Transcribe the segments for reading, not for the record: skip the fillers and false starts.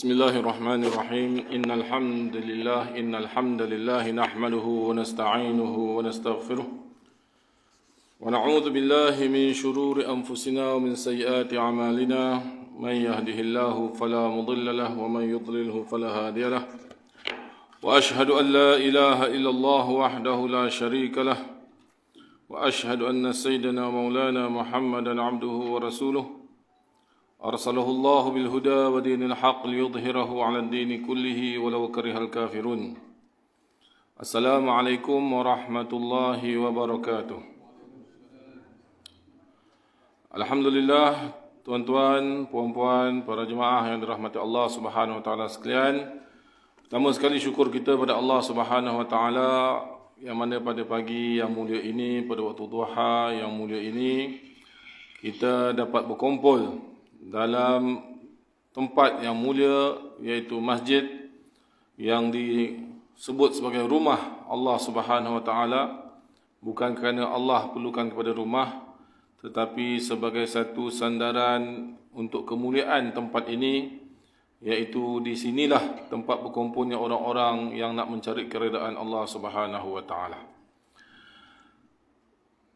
Bismillahirrahmanirrahim. Innal hamdalillah nahmaduhu wa nasta'inuhu wa nastaghfiruh. Wa na'udzu billahi min shururi anfusina wa min sayyiati a'malina. Man yahdihillahu fala mudilla lahu wa man yudlilhu fala hadiya lahu. Wa ashhadu an la ilaha illallah wahdahu la sharika lah. Wa ashhadu anna sayyidina maulana Muhammadan 'abduhu wa rasuluh. أرسله الله بالهدى ودين الحق ليظهره على الدين كله ولو كره الكافرون. السلام عليكم ورحمة الله وبركاته. Alhamdulillah, tuan-tuan, puan-puan, para jemaah yang dirahmati Allah Subhanahu wa taala sekalian. Pertama sekali syukur kita pada Allah Subhanahu wa taala yang mana pada pagi yang mulia ini, pada waktu duha yang mulia ini, kita dapat berkumpul dalam tempat yang mulia, iaitu masjid yang disebut sebagai rumah Allah Subhanahu wa taala, bukan kerana Allah perlukan kepada rumah, tetapi sebagai satu sandaran untuk kemuliaan tempat ini, iaitu di sinilah tempat berkumpulnya orang-orang yang nak mencari keredaan Allah Subhanahu wa taala.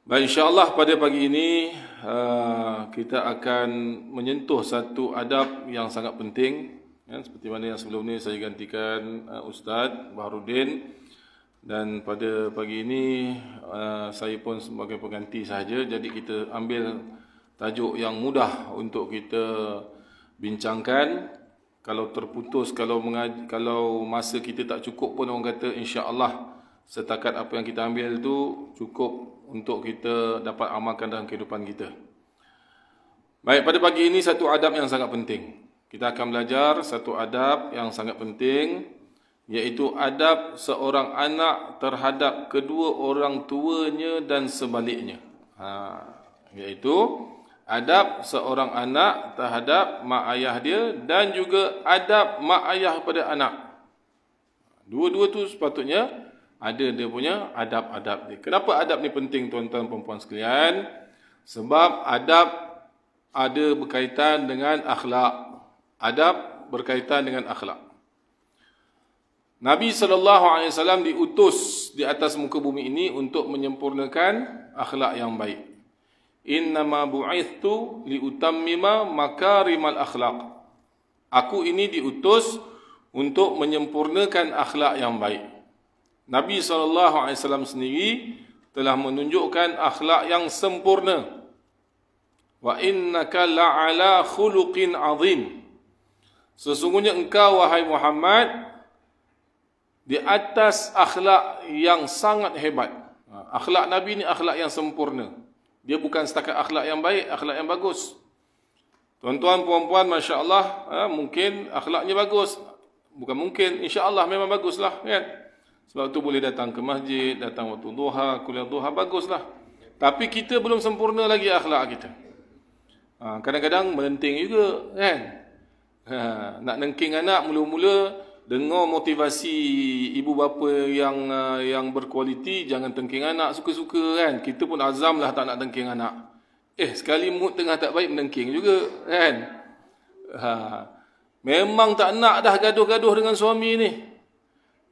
Baik, insya-Allah pada pagi ini kita akan menyentuh satu adab yang sangat penting, ya, seperti mana yang sebelum ni saya gantikan Ustaz Baharudin, dan pada pagi ini saya pun sebagai pengganti sahaja. Jadi kita ambil tajuk yang mudah untuk kita bincangkan. Kalau terputus, kalau masa kita tak cukup pun, orang kata insya-Allah setakat apa yang kita ambil tu cukup untuk kita dapat amalkan dalam kehidupan kita. Baik, pada pagi ini satu adab yang sangat penting. Kita akan belajar satu adab yang sangat penting, iaitu adab seorang anak terhadap kedua orang tuanya dan sebaliknya. Iaitu adab seorang anak terhadap mak ayah dia dan juga adab mak ayah pada anak. Dua-dua tu sepatutnya ada dia punya adab-adab dia. Kenapa adab ni penting, tuan-tuan perempuan sekalian? Sebab adab ada berkaitan dengan akhlak. Adab berkaitan dengan akhlak. Nabi SAW diutus di atas muka bumi ini untuk menyempurnakan akhlak yang baik. Innama bu'ithtu liutammima makarimal akhlak. Aku ini diutus untuk menyempurnakan akhlak yang baik. Nabi SAW sendiri telah menunjukkan akhlak yang sempurna. Wa innaka la'ala khuluqin azim. Sesungguhnya engkau, wahai Muhammad, di atas akhlak yang sangat hebat. Akhlak Nabi ni akhlak yang sempurna. Dia bukan setakat akhlak yang baik, akhlak yang bagus. Tuan-tuan, puan-puan, masya-Allah, mungkin akhlaknya bagus. Bukan mungkin, insya-Allah memang baguslah, kan? Sebab tu boleh datang ke masjid, datang waktu duha, kuliah duha, baguslah. Tapi kita belum sempurna lagi akhlak kita. Kadang-kadang melenting juga, kan? Nak nengking anak, mula-mula dengar motivasi ibu bapa yang berkualiti, jangan tengking anak suka-suka, kan? Kita pun azamlah tak nak tengking anak. Sekali mood tengah tak baik, menengking juga, kan? Memang tak nak dah gaduh-gaduh dengan suami ni.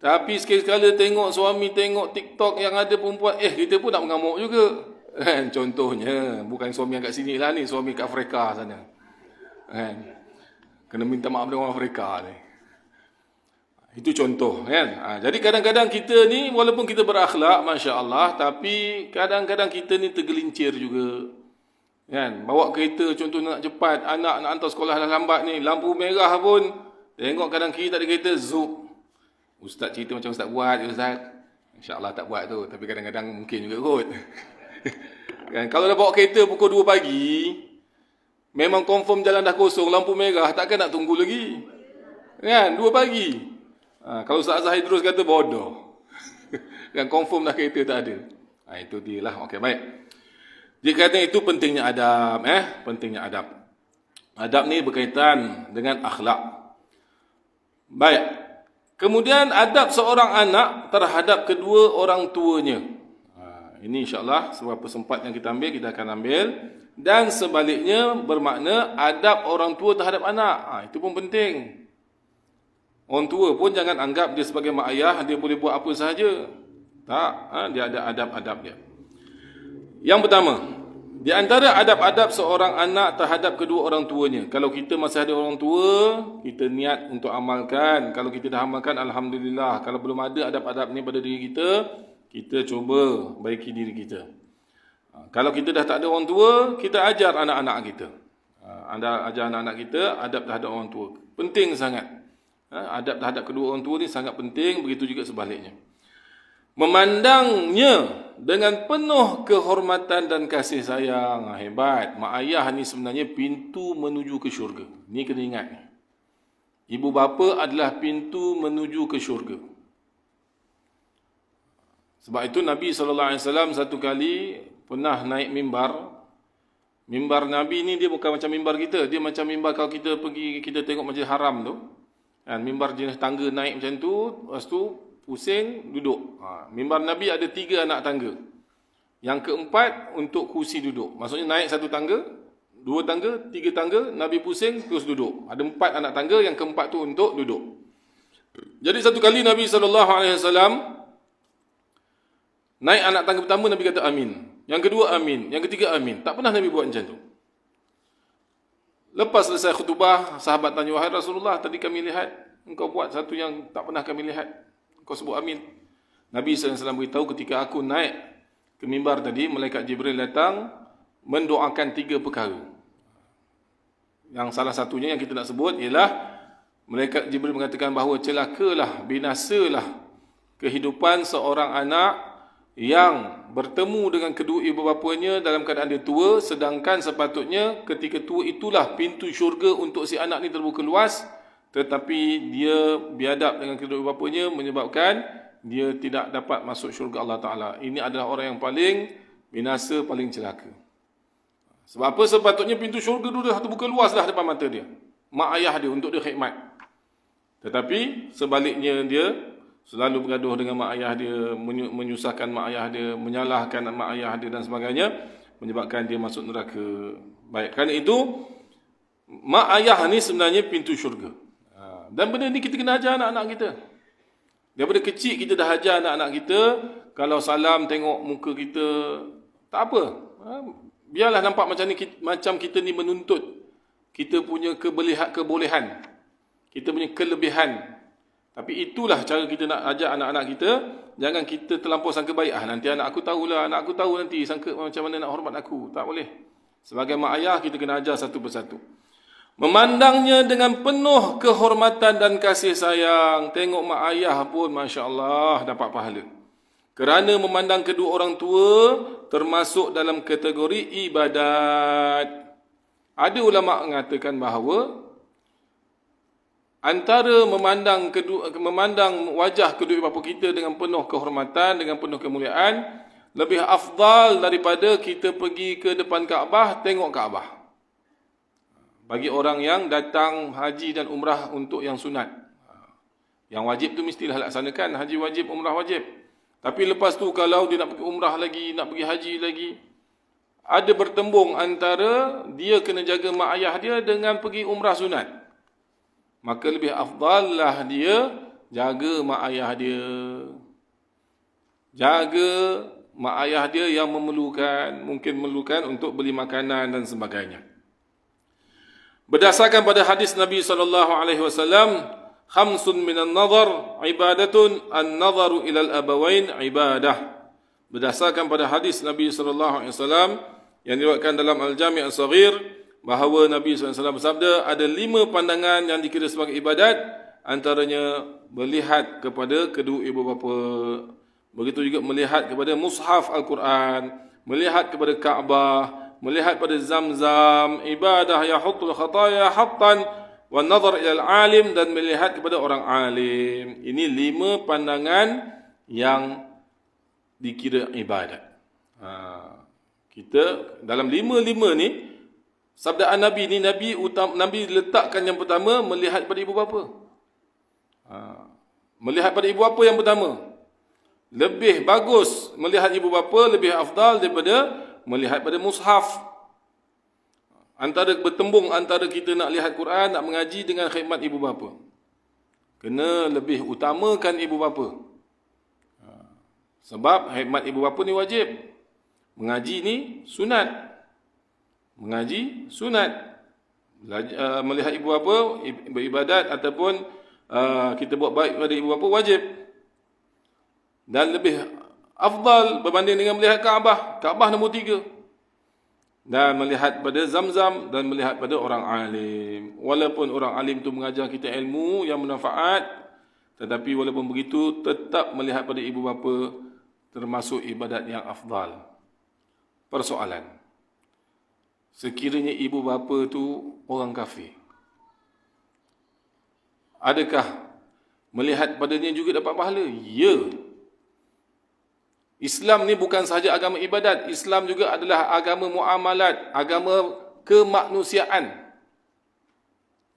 Tapi sekali-sekala tengok suami tengok TikTok yang ada perempuan, kita pun nak mengamuk juga. Kan? Contohnya, bukan suami yang kat sini lah ni, suami kat Afrika sana. Kan? Kena minta maaf dengan orang Afrika ni. Itu contoh, kan? Jadi kadang-kadang kita ni, walaupun kita berakhlak, masya-Allah, tapi kadang-kadang kita ni tergelincir juga. Kan? Bawa kereta contohnya nak cepat, anak nak hantar sekolah dah lambat ni, lampu merah pun, tengok kadang kiri tak ada kereta, zup. Ustaz cerita macam Ustaz buat, Ustaz. InsyaAllah tak buat tu, tapi kadang-kadang mungkin juga kot. Kan? Kalau dah bawa kereta pukul 2 pagi, memang confirm jalan dah kosong, lampu merah, takkan nak tunggu lagi. Kan? 2 pagi. Kalau Ustaz Zahid terus kata bodoh. Kan confirm dah kereta tak ada. Itu dia lah. Okey, baik. Dia kata itu pentingnya adab. Pentingnya adab. Adab ni berkaitan dengan akhlak. Baik. Kemudian adab seorang anak terhadap kedua orang tuanya. Ini insya-Allah sebab sempat yang kita ambil, kita akan ambil. Dan sebaliknya bermakna adab orang tua terhadap anak. Itu pun penting. Orang tua pun jangan anggap dia sebagai mak ayah, dia boleh buat apa sahaja. Tak, dia ada adab-adab dia. Yang pertama, di antara adab-adab seorang anak terhadap kedua orang tuanya. Kalau kita masih ada orang tua, kita niat untuk amalkan. Kalau kita dah amalkan, alhamdulillah. Kalau belum ada adab-adab ni pada diri kita, kita cuba baiki diri kita. Kalau kita dah tak ada orang tua, kita ajar anak-anak kita. Anda ajar anak-anak kita adab terhadap orang tua. Penting sangat. Adab terhadap kedua orang tua ni sangat penting, begitu juga sebaliknya. Memandangnya dengan penuh kehormatan dan kasih sayang. Hebat. Mak ayah ni sebenarnya pintu menuju ke syurga. Ni kena ingat. Ibu bapa adalah pintu menuju ke syurga. Sebab itu Nabi SAW satu kali pernah naik mimbar. Mimbar Nabi ni dia bukan macam mimbar kita. Dia macam mimbar kalau kita pergi, kita tengok Masjid Haram tu. Kan, mimbar jenis tangga naik macam tu. Lepas tu pusing, duduk. Mimbar Nabi ada 3 anak tangga. Yang keempat untuk kursi duduk. Maksudnya naik 1 tangga, 2 tangga, 3 tangga, Nabi pusing, terus duduk. Ada 4 anak tangga, yang keempat tu untuk duduk. Jadi satu kali Nabi SAW naik anak tangga pertama, Nabi kata amin. Yang kedua amin. Yang ketiga amin. Tak pernah Nabi buat macam tu. Lepas selesai khutbah, sahabat tanya, wahai Rasulullah, tadi kami lihat engkau buat satu yang tak pernah kami lihat. Kau sebut amin. Nabi SAW beritahu ketika aku naik ke mimbar tadi, malaikat Jibril datang mendoakan 3 perkara. Yang salah satunya yang kita nak sebut ialah malaikat Jibril mengatakan bahawa celakalah, binasalah kehidupan seorang anak yang bertemu dengan kedua ibu bapanya dalam keadaan dia tua, sedangkan sepatutnya ketika tua itulah pintu syurga untuk si anak ni terbuka luas, tetapi dia biadab dengan kedua ibu bapanya menyebabkan dia tidak dapat masuk syurga Allah Ta'ala. Ini adalah orang yang paling binasa, paling celaka. Sebab apa? Sepatutnya pintu syurga tu dah terbuka luas dah depan mata dia, mak ayah dia, untuk dia khidmat. Tetapi sebaliknya dia selalu bergaduh dengan mak ayah dia, menyusahkan mak ayah dia, menyalahkan mak ayah dia dan sebagainya, menyebabkan dia masuk neraka. Baik, kerana itu mak ayah ni sebenarnya pintu syurga. Dan benda ni kita kena ajar anak-anak kita. Daripada kecil kita dah ajar anak-anak kita, kalau salam tengok muka kita, tak apa. Biarlah nampak macam ni, macam kita ni menuntut kita punya kebolehan, kita punya kelebihan. Tapi itulah cara kita nak ajar anak-anak kita. Jangan kita terlampau sangka baik. Nanti anak aku tahulah, anak aku tahu nanti sangka macam mana nak hormat aku. Tak boleh. Sebagai mak ayah, kita kena ajar satu persatu. Memandangnya dengan penuh kehormatan dan kasih sayang. Tengok mak ayah pun, Masya Allah, dapat pahala. Kerana memandang kedua orang tua termasuk dalam kategori ibadat. Ada ulama mengatakan bahawa antara memandang wajah kedua bapa kita dengan penuh kehormatan, dengan penuh kemuliaan, lebih afdal daripada kita pergi ke depan Kaabah, tengok Kaabah. Bagi orang yang datang haji dan umrah untuk yang sunat. Yang wajib tu mestilah laksanakan, haji wajib, umrah wajib. Tapi lepas tu kalau dia nak pergi umrah lagi, nak pergi haji lagi, ada bertembung antara dia kena jaga mak ayah dia dengan pergi umrah sunat. Maka lebih afdal lah dia jaga mak ayah dia. Jaga mak ayah dia yang mungkin memerlukan untuk beli makanan dan sebagainya. Berdasarkan pada hadis Nabi SAW, khamsun minan nazar ibadatun, an-nazaru ilal abawain ibadah. Berdasarkan pada hadis Nabi SAW yang diriwayatkan dalam Al-Jami' As-Saghir, bahawa Nabi SAW bersabda, ada 5 pandangan yang dikira sebagai ibadat, antaranya melihat kepada kedua ibu bapa, begitu juga melihat kepada mushaf Al-Quran, melihat kepada Kaabah, melihat pada Zam-Zam, ibadah yahutul khataya hattan, wa nazar ilal alim, dan melihat kepada orang alim. Ini 5 pandangan yang dikira ibadat. Kita dalam 5 ni, sabdaan Nabi ni, Nabi letakkan yang pertama, melihat pada ibu bapa. Melihat pada ibu bapa yang pertama. Lebih bagus melihat ibu bapa, lebih afdal daripada melihat pada mushaf. Bertembung antara kita nak lihat Quran, nak mengaji dengan khidmat ibu bapa. kena lebih utamakan ibu bapa. Sebab khidmat ibu bapa ni wajib. Mengaji ni sunat. Mengaji sunat. Melihat ibu bapa beribadat ataupun kita buat baik pada ibu bapa wajib. Dan lebih afdal berbanding dengan melihat Kaabah. Kaabah nombor 3. Dan melihat pada Zamzam dan melihat pada orang alim. Walaupun orang alim tu mengajar kita ilmu yang bermanfaat, tetapi walaupun begitu tetap melihat pada ibu bapa termasuk ibadat yang afdal. Persoalan, sekiranya ibu bapa tu orang kafir, adakah melihat padanya juga dapat pahala? Ya. Islam ni bukan sahaja agama ibadat, Islam juga adalah agama muamalat, agama kemanusiaan.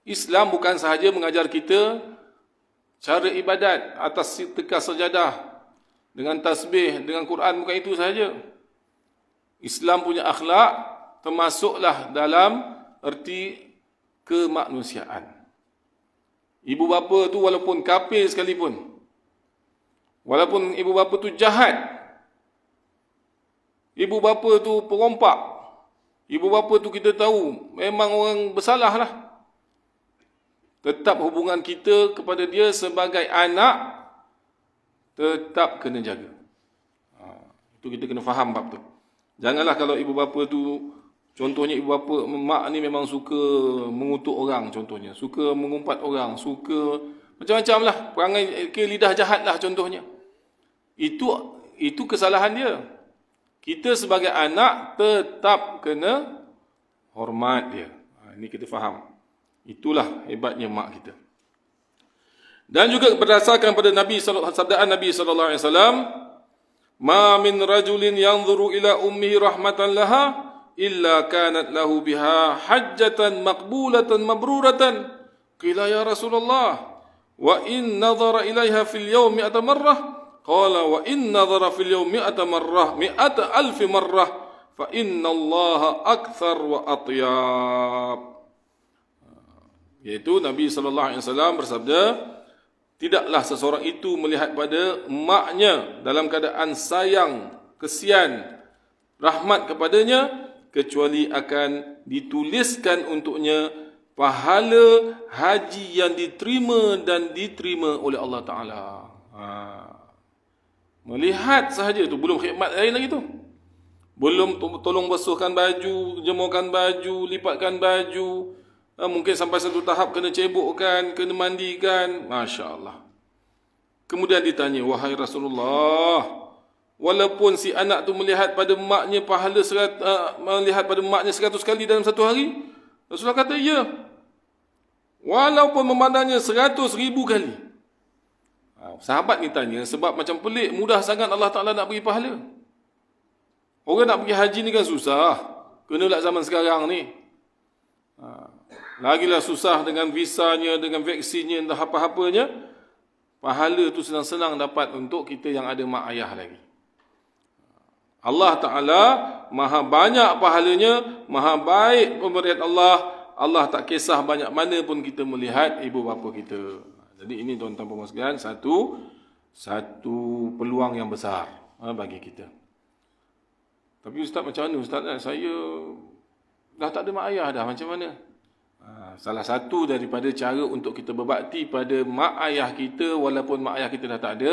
Islam bukan sahaja mengajar kita cara ibadat atas tekas sajadah dengan tasbih, dengan Quran, bukan itu sahaja. Islam punya akhlak termasuklah dalam erti kemanusiaan. Ibu bapa tu walaupun kafir sekalipun, walaupun ibu bapa tu jahat, ibu bapa tu perompak, ibu bapa tu kita tahu memang orang bersalah lah, tetap hubungan kita kepada dia sebagai anak tetap kena jaga. Itu kita kena faham bab tu. Janganlah kalau ibu bapa tu, contohnya ibu bapa, mak ni memang suka mengutuk orang contohnya, suka mengumpat orang, suka macam-macam lah, perangai ke lidah jahat lah contohnya. Itu kesalahan dia. Kita sebagai anak tetap kena hormat dia. Ini kita faham. Itulah hebatnya mak kita. Dan juga berdasarkan pada sabdaan Nabi sallallahu alaihi wasallam, "Ma min rajulin yanzuru ila ummihi rahmatan laha illa kanat lahu biha hajjatan maqbulatan mabruratan." Qila ya Rasulullah, "Wa in nadhara ilaiha fil yawmi mi'ata marrah?" Qala, "Wa in nadhara fil yawmi mi'ata marrah, mi'ata alfi marrah, fa inna Allaha akthar wa atyab." Iaitu Nabi sallallahu alaihi wasallam bersabda, tidaklah seseorang itu melihat pada maknya dalam keadaan sayang, kesian, rahmat kepadanya, kecuali akan dituliskan untuknya pahala haji yang diterima dan diterima oleh Allah Ta'ala. Melihat sahaja tu, belum khidmat lain lagi tu. Belum tolong basuhkan baju, jemurkan baju, lipatkan baju. Mungkin sampai satu tahap kena cebokkan, kena mandikan. Masya Allah. Kemudian ditanya, "Wahai Rasulullah, walaupun si anak tu melihat pada maknya pahala melihat pada maknya 100 kali dalam satu hari?" Rasulullah kata, "Ya. Walaupun memandangnya 100,000 kali." Sahabat ni tanya, sebab macam pelik, mudah sangat Allah Ta'ala nak bagi pahala. Orang nak pergi haji ni kan susah. Kenalah zaman sekarang ni. Lagilah susah dengan visanya, dengan vaksinnya, entah apa-apanya. Pahala tu senang-senang dapat untuk kita yang ada mak ayah lagi. Allah Ta'ala maha banyak pahalanya, maha baik pemberian Allah. Allah tak kisah banyak mana pun kita melihat ibu bapa kita. Jadi ini tuan-tuan dan puan sekalian, satu peluang yang besar bagi kita. Tapi Ustaz, macam mana Ustaz? Saya dah tak ada mak ayah dah, macam mana? Salah satu daripada cara untuk kita berbakti pada mak ayah kita, walaupun mak ayah kita dah tak ada,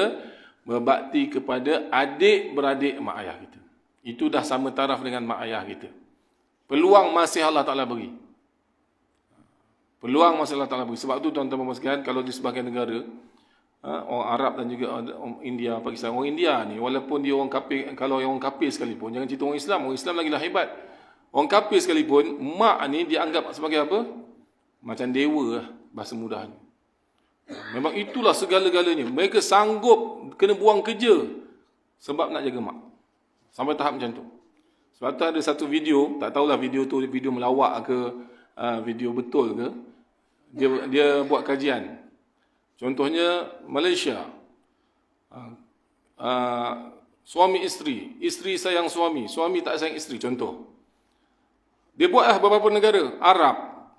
berbakti kepada adik-beradik mak ayah kita. Itu dah sama taraf dengan mak ayah kita. Peluang masih Allah Ta'ala beri. Peluang masih Allah Ta'ala beri. Sebab tu tuan-tuan dan puan sekalian, kalau di sebahagian negara, orang Arab dan juga orang India, Pakistan, orang India ni, walaupun dia orang kafir, kalau orang kafir sekalipun, jangan cerita orang Islam lagi lah hebat. Orang kafir sekalipun, mak ni dianggap sebagai apa? Macam dewa lah, bahasa mudah ni. Memang itulah segala-galanya. Mereka sanggup kena buang kerja sebab nak jaga mak. Sampai tahap macam tu. Sebab tu ada satu video, tak tahulah video tu video melawak ke, video betul ke. Dia buat kajian. Contohnya Malaysia. Suami isteri, isteri sayang suami, suami tak sayang isteri, contoh. Dia buatlah beberapa negara Arab,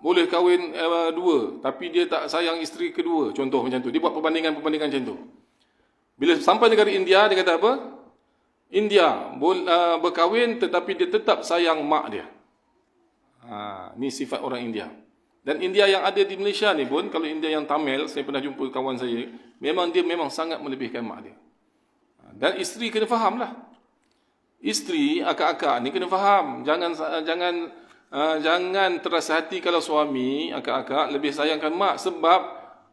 boleh kahwin dua, tapi dia tak sayang isteri kedua. Contoh macam tu. Dia buat perbandingan-perbandingan macam tu. Bila sampai negara India, dia kata apa? India berkahwin tetapi dia tetap sayang mak dia. Ni sifat orang India. Dan India yang ada di Malaysia ni pun, kalau India yang Tamil, saya pernah jumpa kawan saya, memang sangat melebihkan mak dia. Dan isteri kena faham lah. Isteri, akak-akak ni kena faham. Jangan terasa hati kalau suami, akak-akak lebih sayangkan mak, sebab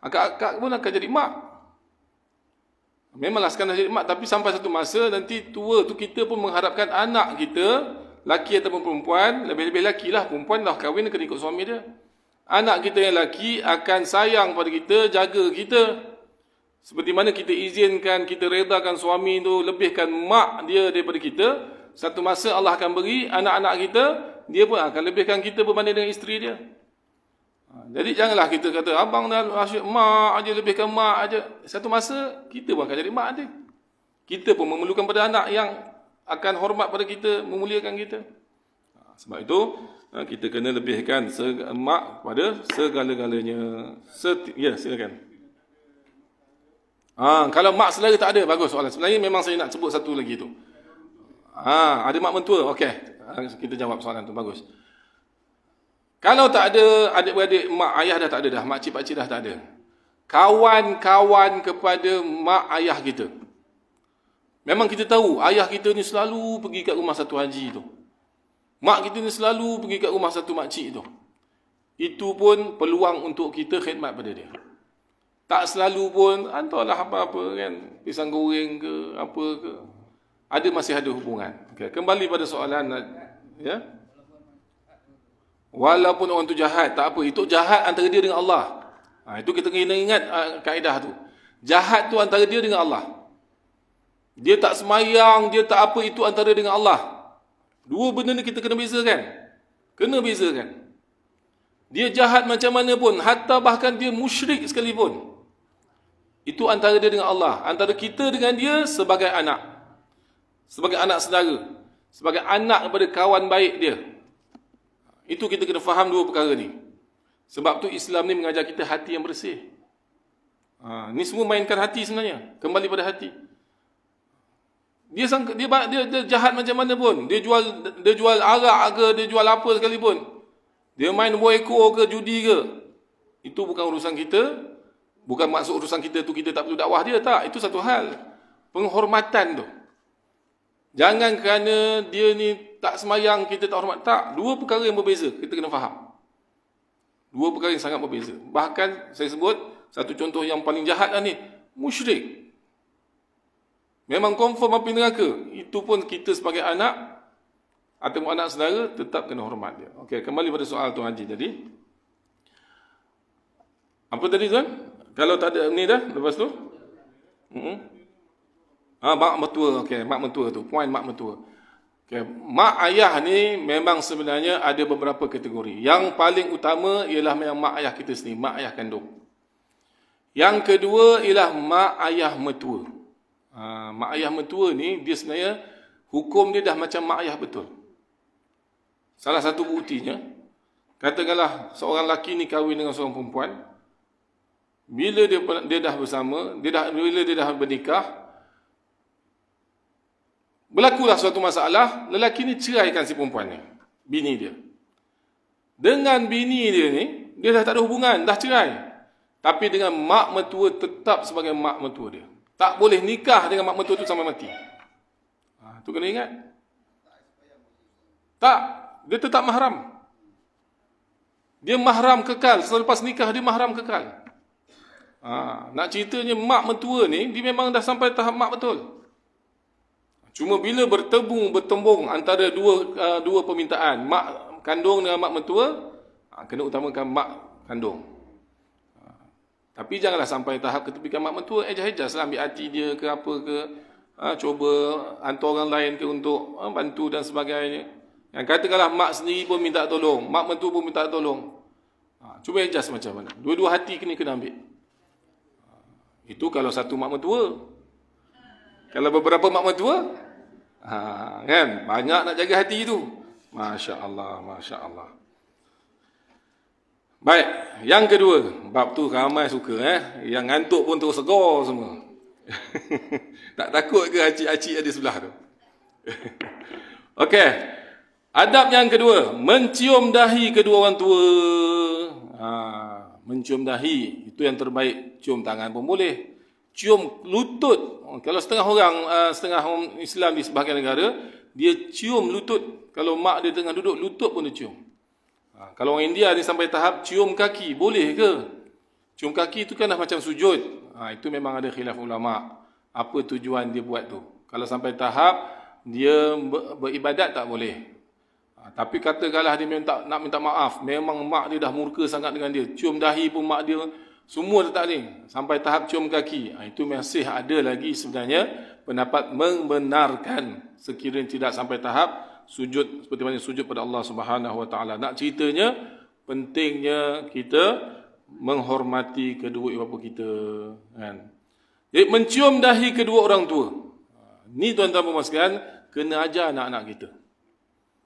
akak-akak pun akan jadi mak. Memanglah sekarang dah jadi mak, tapi sampai satu masa nanti tua tu kita pun mengharapkan anak kita, laki ataupun perempuan, lebih-lebih laki lah, perempuan dah kahwin kena ikut suami dia. Anak kita yang laki akan sayang pada kita, jaga kita. Seperti mana kita izinkan, kita redakan suami tu lebihkan mak dia daripada kita, satu masa Allah akan beri anak-anak kita, dia pun akan lebihkan kita berbanding dengan isteri dia. Jadi janganlah kita kata, abang dah asyik mak aja, lebihkan mak aja. Satu masa, kita pun akan jadi mak dia. Kita pun memerlukan pada anak yang akan hormat pada kita, memuliakan kita. Sebab itu, kita kena lebihkan mak pada segala-galanya. Ya, silakan. Kalau mak saudara tak ada, bagus soalan. Sebenarnya memang saya nak sebut satu lagi tu. Ada mak mentua, okey. Kita jawab soalan tu, bagus. Kalau tak ada adik-beradik, mak ayah dah tak ada dah, makcik pakcik dah tak ada. Kawan-kawan kepada mak ayah kita. Memang kita tahu, ayah kita ni selalu pergi kat rumah satu haji tu. Mak kita ni selalu pergi kat rumah satu makcik tu. Itu pun peluang untuk kita khidmat pada dia. Tak selalu pun, hantarlah apa-apa kan, pisang goreng ke, apa ke. Masih ada hubungan. Okay. Kembali pada soalan, ya. Walaupun orang tu jahat, tak apa. Itu jahat antara dia dengan Allah. Itu kita kena ingat kaedah tu. Jahat tu antara dia dengan Allah. Dia tak semayang, dia tak apa, itu antara dengan Allah. Dua benda ni kita kena bezakan. Kena bezakan. Dia jahat macam mana pun, hatta bahkan dia musyrik sekalipun, itu antara dia dengan Allah. Antara kita dengan dia sebagai anak. Sebagai anak saudara. Sebagai anak daripada kawan baik dia. Itu kita kena faham dua perkara ni. Sebab tu Islam ni mengajar kita hati yang bersih. Ni semua mainkan hati sebenarnya. Kembali pada hati. Dia jahat macam mana pun. Dia jual arak ke, dia jual apa sekalipun. Dia main buah ekor ke, judi ke. Itu bukan urusan kita. Bukan maksud urusan kita tu kita tak perlu dakwah dia, tak. Itu satu hal. Penghormatan tu. Jangan kerana dia ni tak semayang, kita tak hormat. Tak. Dua perkara yang berbeza. Kita kena faham. Dua perkara yang sangat berbeza. Bahkan saya sebut, satu contoh yang paling jahat lah ni. Musyrik. Memang confirm api neraka. Itu pun kita sebagai anak, atau anak saudara, tetap kena hormat dia. Okey, kembali pada soal Tuan Haji tadi. Apa tadi tuan? Kalau tak ada ni dah, lepas tu? Mak mentua. Okey, mak mentua tu. Poin mak mentua. Okay. Mak ayah ni memang sebenarnya ada beberapa kategori. Yang paling utama ialah memang mak ayah kita sendiri, mak ayah kandung. Yang kedua ialah mak ayah mertua. Mak ayah mertua ni, dia sebenarnya hukum dia dah macam mak ayah betul. Salah satu buktinya, katakanlah seorang lelaki ni kahwin dengan seorang perempuan. Bila dia dah bersama, bila dia dah bernikah, berlakulah suatu masalah, lelaki ni ceraikan si perempuan ni, bini dia. Dengan bini dia ni, dia dah tak ada hubungan, dah cerai. Tapi dengan mak mertua tetap sebagai mak mertua dia. Tak boleh nikah dengan mak mertua tu sampai mati. Tu kena ingat. Tak, dia tetap mahram. Dia mahram kekal, selepas nikah dia mahram kekal. Nak ceritanya mak mertua ni, dia memang dah sampai tahap mak betul. Cuma bila bertembung antara dua permintaan, mak kandung dengan mak mentua, kena utamakan mak kandung. Tapi janganlah sampai tahap ketepikan mak mentua, ejaz-ejazlah ambil hati dia ke apa ke, cuba hantar orang lain ke untuk bantu dan sebagainya. Yang katakanlah mak sendiri pun minta tolong, mak mentua pun minta tolong. Cuba ejaz macam mana. Dua-dua hati kena ambil. Itu kalau satu mak mentua. Kalau beberapa mak mentua, kan, banyak nak jaga hati tu. Masya Allah, Masya Allah. Baik, yang kedua, bab tu ramai suka Yang ngantuk pun terus segar semua. Tak takut ke acik-acik ada sebelah tu? Okey. Adab yang kedua, mencium dahi kedua orang tua. Mencium dahi, itu yang terbaik. Cium tangan pun boleh. Cium lutut. Kalau setengah orang Islam di sebahagian negara, dia cium lutut. Kalau mak dia tengah duduk, lutut pun dia cium. Kalau orang India ni sampai tahap cium kaki, boleh ke? Cium kaki itu kan dah macam sujud. Itu memang ada khilaf ulama. Apa tujuan dia buat tu? Kalau sampai tahap dia beribadat tak boleh. Tapi katakanlah dia nak minta maaf, memang mak dia dah murka sangat dengan dia. Cium dahi pun mak dia semua tak boleh. Sampai tahap cium kaki. Itu masih ada lagi sebenarnya pendapat membenarkan sekiranya tidak sampai tahap sujud seperti mana sujud pada Allah Subhanahu Wa Taala. Nak ceritanya pentingnya kita menghormati kedua ibu bapa kita, kan. Jadi mencium dahi kedua orang tua. Ni tuan-tuan puan sekalian, kena ajar anak-anak kita.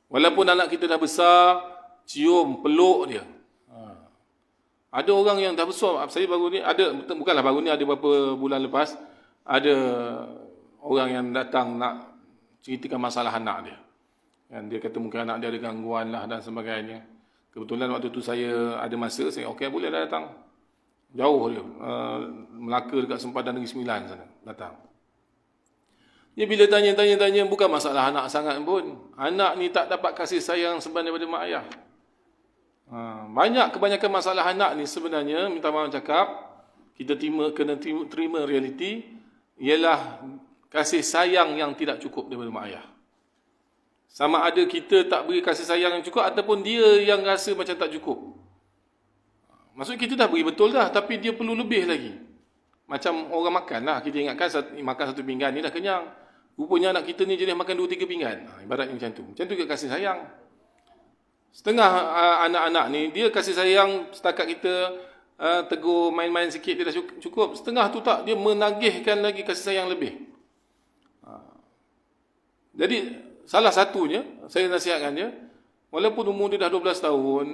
Walaupun anak kita dah besar, cium, peluk dia. Ada orang yang dah besar, saya baru ni bukanlah baru ni, ada beberapa bulan lepas ada orang yang datang nak ceritakan masalah anak dia. Dan dia kata mungkin anak dia ada gangguan lah dan sebagainya. Kebetulan waktu tu saya ada masa, saya okey boleh dah datang. Jauh dia, Melaka dekat Sempadan Negeri Sembilan sana, datang. Dia bila tanya bukan masalah anak sangat pun. Anak ni tak dapat kasih sayang sebenarnya daripada mak ayah. Kebanyakan masalah anak ni sebenarnya, minta maaf cakap, kita kena terima realiti, ialah kasih sayang yang tidak cukup daripada mak ayah. Sama ada kita tak beri kasih sayang yang cukup ataupun dia yang rasa macam tak cukup. Maksudnya kita dah beri betul dah, tapi dia perlu lebih lagi. Macam orang makan lah, kita ingatkan makan satu pinggan ni dah kenyang. Rupanya anak kita ni jenis makan 2-3 pinggan. Ibaratnya macam tu. Macam tu juga kasih sayang. Setengah anak-anak ni, dia kasih sayang setakat kita tegur main-main sikit, dia dah cukup. Setengah tu tak, dia menagihkan lagi kasih sayang lebih. Jadi salah satunya, saya nasihatkan dia, walaupun umur dia dah 12 tahun,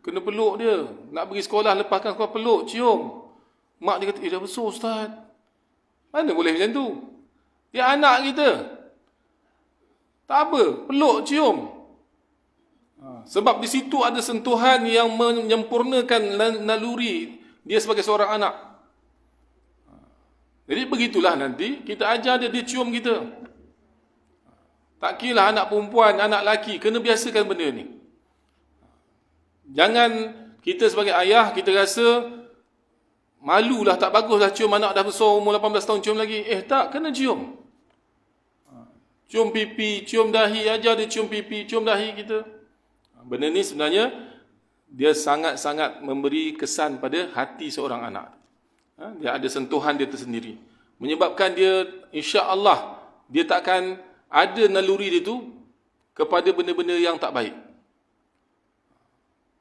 kena peluk dia. Nak pergi sekolah, lepaskan sekolah, peluk, cium. Mak dia kata, dah besar Ustaz. Mana boleh macam tu? Dia anak kita. Tak apa, peluk, cium. Sebab di situ ada sentuhan yang menyempurnakan naluri dia sebagai seorang anak. Jadi begitulah nanti, kita ajar dia cium kita. Tak kira anak perempuan, anak lelaki, kena biasakan benda ni. Jangan kita sebagai ayah, kita rasa malulah, tak baguslah cium anak dah besar, umur 18 tahun cium lagi. Tak, kena cium. Cium pipi, cium dahi, ajar dia cium pipi, cium dahi kita. Benda ni sebenarnya, dia sangat-sangat memberi kesan pada hati seorang anak. Dia ada sentuhan dia tersendiri. Menyebabkan dia, insya-Allah, dia takkan ada naluri dia tu kepada benda-benda yang tak baik.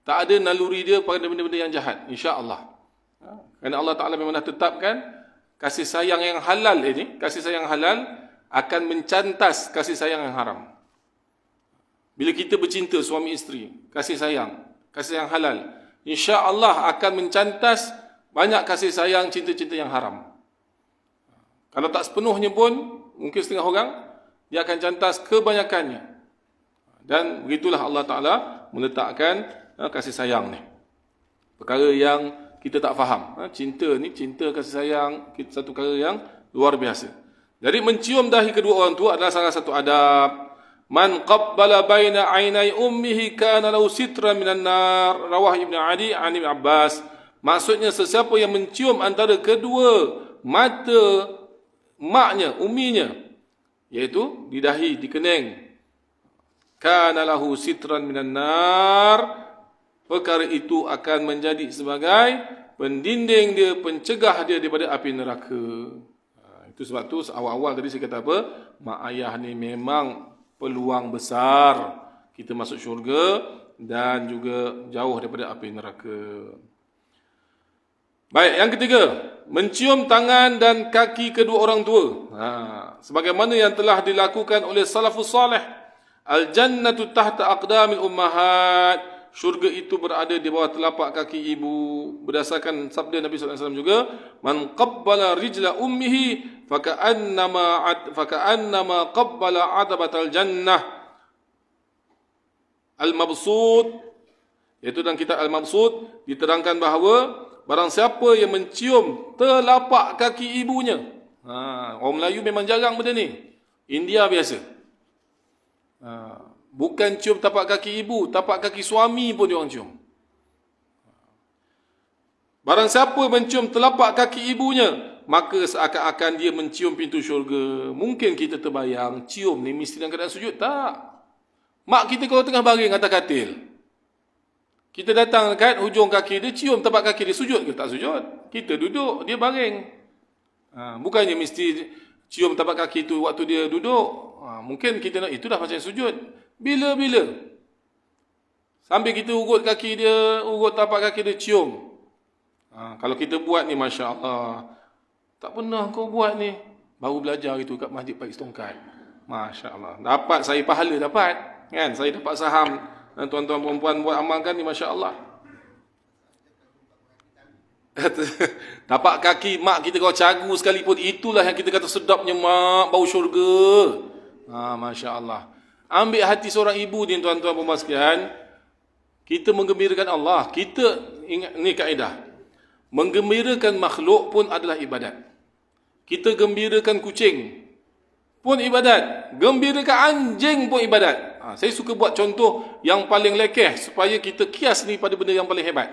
Tak ada naluri dia pada benda-benda yang jahat, insya-Allah. Kerana Allah Ta'ala memang dah tetapkan kasih sayang yang halal ini, kasih sayang halal akan mencantas kasih sayang yang haram. Bila kita bercinta suami isteri, kasih sayang halal, insya-Allah akan mencantas banyak kasih sayang cinta-cinta yang haram. Kalau tak sepenuhnya pun, mungkin setengah orang, dia akan cantas kebanyakannya. Dan begitulah Allah Ta'ala meletakkan kasih sayang ni. Perkara yang kita tak faham. Cinta ni, cinta kasih sayang, satu perkara yang luar biasa. Jadi mencium dahi kedua orang tua adalah salah satu adab. Man qabbala baina ainai ummihi kana lahu sitran minan nar. Rawah Ibn Adi an Ibn Abbas. Maksudnya sesiapa yang mencium antara kedua mata maknya, umminya, iaitu di dahi, di kening, kana lahu sitran minan nar, perkara itu akan menjadi sebagai pendinding dia, pencegah dia daripada api neraka. Itu sebab tu awal-awal tadi saya kata apa? Mak ayah ni memang peluang besar kita masuk syurga dan juga jauh daripada api neraka. Baik, yang ketiga, mencium tangan dan kaki kedua orang tua. Sebagaimana yang telah dilakukan oleh salafus salih. Al-jannatu tahta aqdamil ummahat. syurga itu berada di bawah telapak kaki ibu. Berdasarkan sabda Nabi SAW juga, man qabbala rijla ummihi faka'annama qabbala atabatal jannah. Al-Mabsut, iaitu dalam kitab Al-Mabsut diterangkan bahawa barang siapa yang mencium telapak kaki ibunya. Orang Melayu memang jarang benda ni. India biasa. Bukan cium tapak kaki ibu, tapak kaki suami pun dia orang cium. Barang siapa mencium telapak kaki ibunya, maka seakan-akan dia mencium pintu syurga. Mungkin kita terbayang, cium ni mesti dalam keadaan sujud. Tak. Mak kita kalau tengah baring atas katil, kita datang dekat hujung kaki dia, cium tapak kaki dia, sujud ke tak sujud? Kita duduk, dia baring. Bukannya mesti cium tapak kaki tu waktu dia duduk. Mungkin kita nak, itu dah macam sujud. Bila-bila sambil kita urut kaki dia, urut tapak kaki dia, cium. Kalau kita buat ni, Masya Allah, tak pernah kau buat ni, baru belajar itu kat Masjid Pais Tongkat. Masya Allah, dapat saya pahala, dapat kan, saya dapat saham. Dan tuan-tuan perempuan buat amalkan ni, Masya Allah. Tapak kaki mak kita kalau cagu sekalipun, itulah yang kita kata sedapnya mak, bau syurga. Masya Allah. Ambil hati seorang ibu ni, tuan-tuan perempuan sekalian, kita menggembirakan Allah. Kita ingat ni kaedah, menggembirakan makhluk pun adalah ibadat. Kita gembirakan kucing pun ibadat, gembirakan anjing pun ibadat. Saya suka buat contoh yang paling lekeh supaya kita kias ni pada benda yang paling hebat.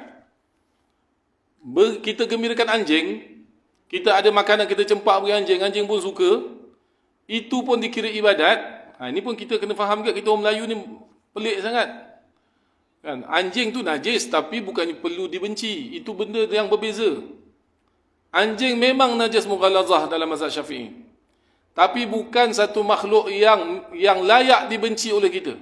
Kita gembirakan anjing, kita ada makanan kita cempak bagi anjing, anjing pun suka, itu pun dikira ibadat. Ini pun kita kena faham ke, kita orang Melayu ni pelik sangat. Kan? Anjing tu najis tapi bukannya perlu dibenci. Itu benda yang berbeza. Anjing memang najis mughalazah dalam mazhab Syafi'i. Tapi bukan satu makhluk yang layak dibenci oleh kita.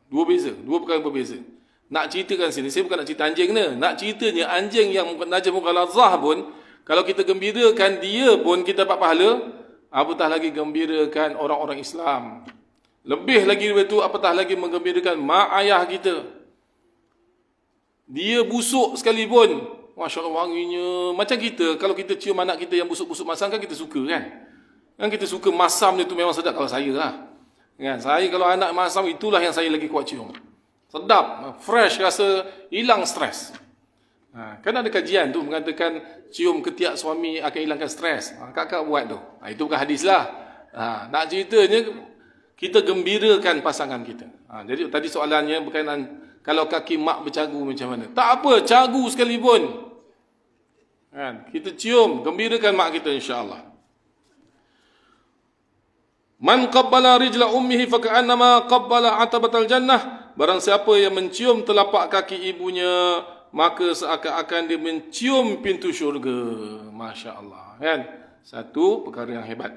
Dua beza, dua perkara berbeza. Nak ceritakan sini, saya bukan nak cerita anjing ni. Nak ceritanya anjing yang najis mughalazah pun, kalau kita gembirakan dia pun kita dapat pahala. Apatah lagi gembirakan orang-orang Islam. Lebih lagi daripada itu, apatah lagi menggembirakan mak ayah kita. Dia busuk sekalipun, Masya Allah wanginya. Macam kita, kalau kita cium anak kita yang busuk-busuk masam, kan kita suka kan? Kan kita suka masam dia tu memang sedap, kalau saya lah. Kan? Saya kalau anak masam, itulah yang saya lagi kuat cium. Sedap, fresh, rasa hilang stres. Kan ada kajian tu mengatakan cium ketiak suami akan hilangkan stres. Kakak buat tu. Itu bukan hadis lah. Nak ceritanya, kita gembirakan pasangan kita. Jadi tadi soalannya berkaitan kalau kaki mak bercagu macam mana. Tak apa, cagu sekalipun. Kan? Kita cium, gembirakan mak kita insya-Allah. Man qabbala rijla ummihi faka'annama qabbala atabatal jannah. Barang siapa yang mencium telapak kaki ibunya, maka seakan-akan dia mencium pintu syurga. Masya Allah. Kan? Satu perkara yang hebat.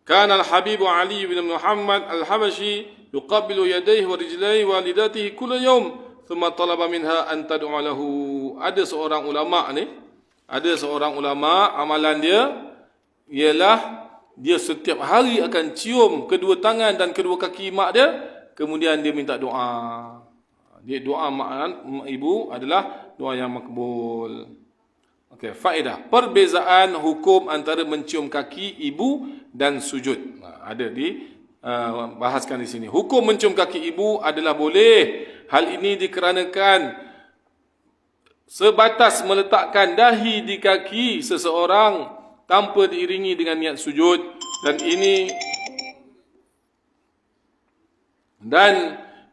Kana al-Habib Ali bin Muhammad al-Habashi yuqabbilu yadayhi wa rijlayhi walidatihi kulla yawm thumma talaba minha an tad'a lahu. Ada seorang ulama, amalan dia ialah dia setiap hari akan cium kedua tangan dan kedua kaki mak dia, kemudian dia minta doa. Dia doa mak ibu adalah doa yang makbul. Okey, faedah. Perbezaan hukum antara mencium kaki ibu dan sujud. Ada bahaskan di sini. Hukum mencium kaki ibu adalah boleh. Hal ini dikarenakan sebatas meletakkan dahi di kaki seseorang tanpa diiringi dengan niat sujud, dan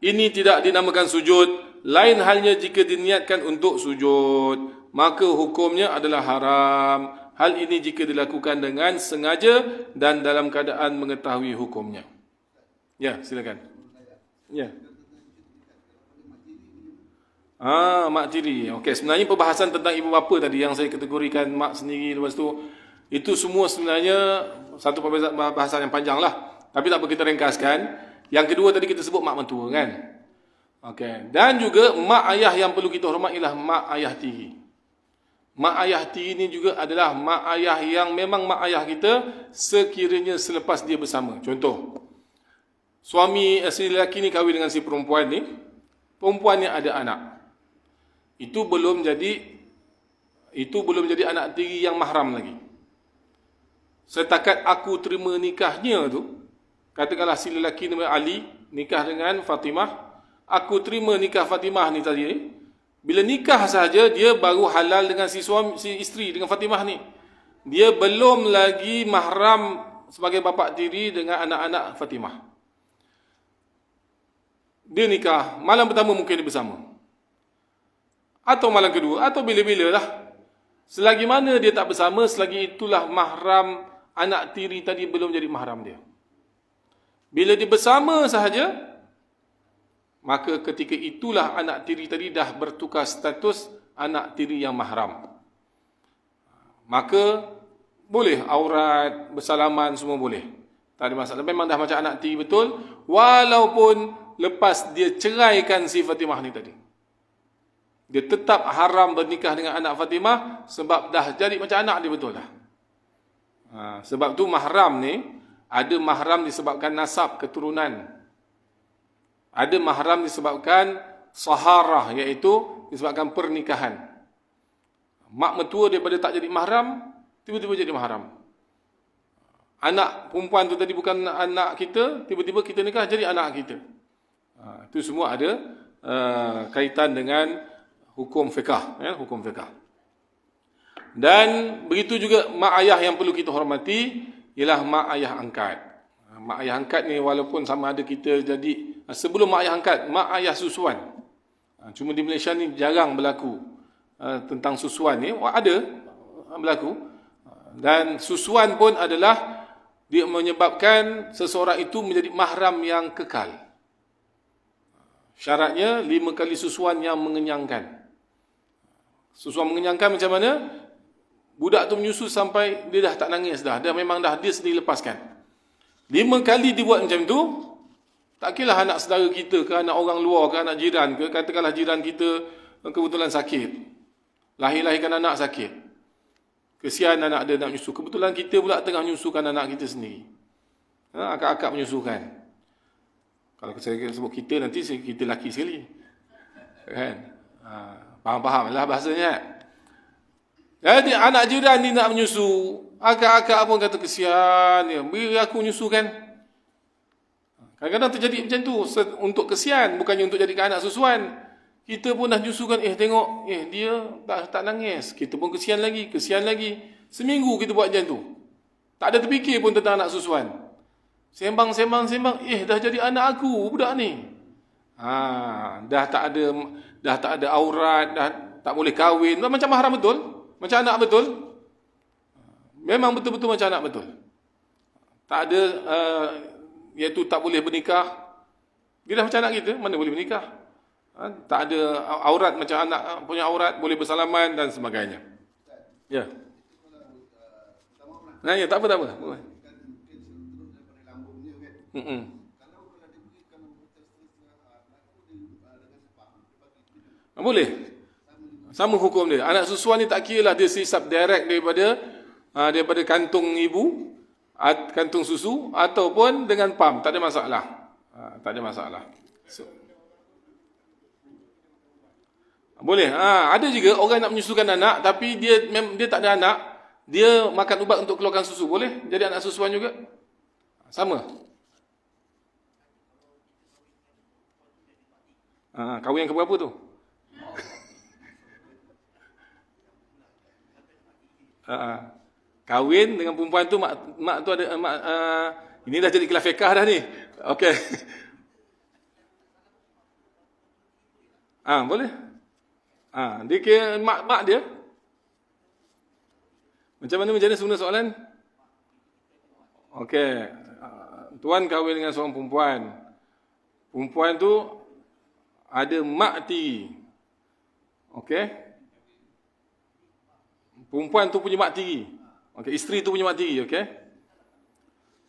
ini tidak dinamakan sujud. Lain halnya jika diniatkan untuk sujud, maka hukumnya adalah haram. Hal ini jika dilakukan dengan sengaja dan dalam keadaan mengetahui hukumnya. Ya, silakan. Ya. Mak tiri. Okey, sebenarnya perbahasan tentang ibu bapa tadi yang saya kategorikan mak sendiri, lepas tu itu semua sebenarnya satu perbahasan yang panjang lah. Tapi tak apa, kita ringkaskan. Yang kedua tadi kita sebut mak mentua kan. Okey. Dan juga mak ayah yang perlu kita hormat ialah mak ayah tiri. Mak ayah tiri ni juga adalah mak ayah yang memang mak ayah kita sekiranya selepas dia bersama. Contoh, suami si lelaki ni kahwin dengan si perempuan ni, perempuan yang ada anak. Itu belum jadi anak tiri yang mahram lagi. Setakat aku terima nikahnya tu, katakanlah si lelaki nama Ali nikah dengan Fatimah, aku terima nikah Fatimah ni tadi. Bila nikah saja dia baru halal dengan si isteri dengan Fatimah ni. Dia belum lagi mahram sebagai bapa tiri dengan anak-anak Fatimah. Dia nikah, malam pertama mungkin dia bersama. Atau malam kedua, atau bila-bila lah. Selagi mana dia tak bersama, selagi itulah mahram anak tiri tadi belum jadi mahram dia. Bila dia bersama sahaja, maka ketika itulah anak tiri tadi dah bertukar status anak tiri yang mahram. Maka boleh aurat, bersalaman, semua boleh. Tak ada masalah. Memang dah macam anak tiri betul, walaupun lepas dia ceraikan si Fatimah ni tadi. Dia tetap haram bernikah dengan anak Fatimah sebab dah jadi macam anak dia betul dah. Sebab tu mahram ni, ada mahram disebabkan nasab, keturunan. Ada mahram disebabkan saharah, iaitu disebabkan pernikahan. Mak mertua daripada tak jadi mahram, tiba-tiba jadi mahram. Anak perempuan tu tadi bukan anak kita, tiba-tiba kita nikah jadi anak kita. Itu semua ada kaitan dengan hukum fiqah, hukum fiqah. Dan begitu juga mak ayah yang perlu kita hormati ialah mak ayah angkat. Mak ayah angkat ni walaupun sama ada kita jadi sebelum mak ayah angkat, mak ayah susuan. Cuma di Malaysia ni jarang berlaku tentang susuan ni, ada berlaku. Dan susuan pun adalah dia menyebabkan seseorang itu menjadi mahram yang kekal. Syaratnya 5 kali susuan yang mengenyangkan. Susuan mengenyangkan macam mana? Budak tu menyusu sampai dia dah tak nangis dah. Dia memang dah dia sendiri lepaskan. 5 kali dibuat macam tu, tak kira anak saudara kita ke, anak orang luar ke, anak jiran ke, katakanlah jiran kita kebetulan sakit. Lahir-lahirkan anak sakit. Kesian anak dia nak menyusu. Kebetulan kita pula tengah menyusukan anak kita sendiri. Akak-akak menyusukan. Kalau saya sebut kita, nanti kita lelaki sekali. Kan? Faham-faham lah bahasanya. Jadi anak jiran ni nak menyusu. Akak-akak pun kata kesian dia. Beri aku menyusukan. Kadang-kadang terjadi macam tu. Untuk kesian, bukannya untuk jadikan anak susuan. Kita pun dah menyusukan. Tengok. Dia tak nangis. Kita pun kesian lagi. Seminggu kita buat macam tu. Tak ada terfikir pun tentang anak susuan. Sembang. Dah jadi anak aku, budak ni. Dah tak ada aurat, dah tak boleh kahwin. Macam mahram betul? Macam anak betul? Memang betul-betul macam anak betul. Tak ada, iaitu tak boleh bernikah. Dia dah macam anak kita, mana boleh bernikah? Tak ada aurat macam anak punya aurat, boleh bersalaman dan sebagainya. Ya. Ya, tak apa. Boleh. Sama hukum dia. Anak susuan ni tak kira lah dia sisap direct daripada kantung ibu, kantung susu, ataupun dengan pam. Tak ada masalah. Tak ada masalah. Boleh. Ada juga orang nak menyusukan anak, tapi dia tak ada anak. Dia makan ubat untuk keluarkan susu. Boleh? Jadi anak susuan juga. Sama. Kahwin yang keberapa tu? Kahwin dengan perempuan tu, mak tu ada ini dah jadi khilaf fiqh dah ni. Okey. Boleh. Dia kira mak dia. Macam mana sebenarnya soalan? Okey. Tuan kahwin dengan seorang perempuan. Perempuan tu ada mak tiri. Okey. Perempuan tu punya mak tiri. Okey, isteri tu punya mak tiri, okey.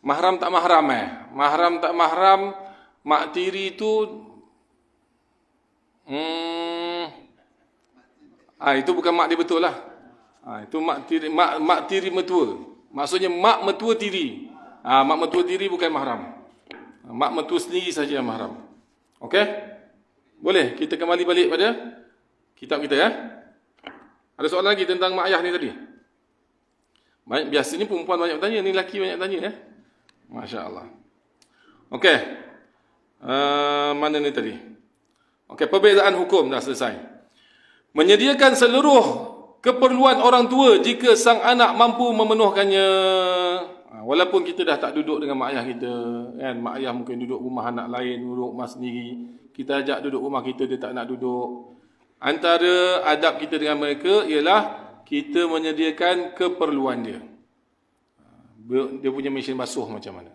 Mahram tak mahram Mahram tak mahram, mak tiri tu itu bukan mak dia betul lah. Itu mak tiri mertua. Maksudnya mak mertua tiri. Mak mertua tiri bukan mahram. Mak mertua sendiri saja yang mahram. Okey? Boleh kita kembali balik pada kitab kita ya. Ada soalan lagi tentang mak ayah ni tadi? Baik, biasa ni perempuan banyak bertanya, ni lelaki banyak tanya ya. Masya-Allah. Okey. Mana ni tadi? Okey, perbezaan hukum dah selesai. Menyediakan seluruh keperluan orang tua jika sang anak mampu memenuhkannya. Walaupun kita dah tak duduk dengan mak ayah kita, kan? Mak ayah mungkin duduk rumah anak lain, duduk rumah sendiri. Kita ajak duduk rumah kita, dia tak nak duduk. Antara adab kita dengan mereka ialah kita menyediakan keperluan dia. Dia punya mesin basuh macam mana?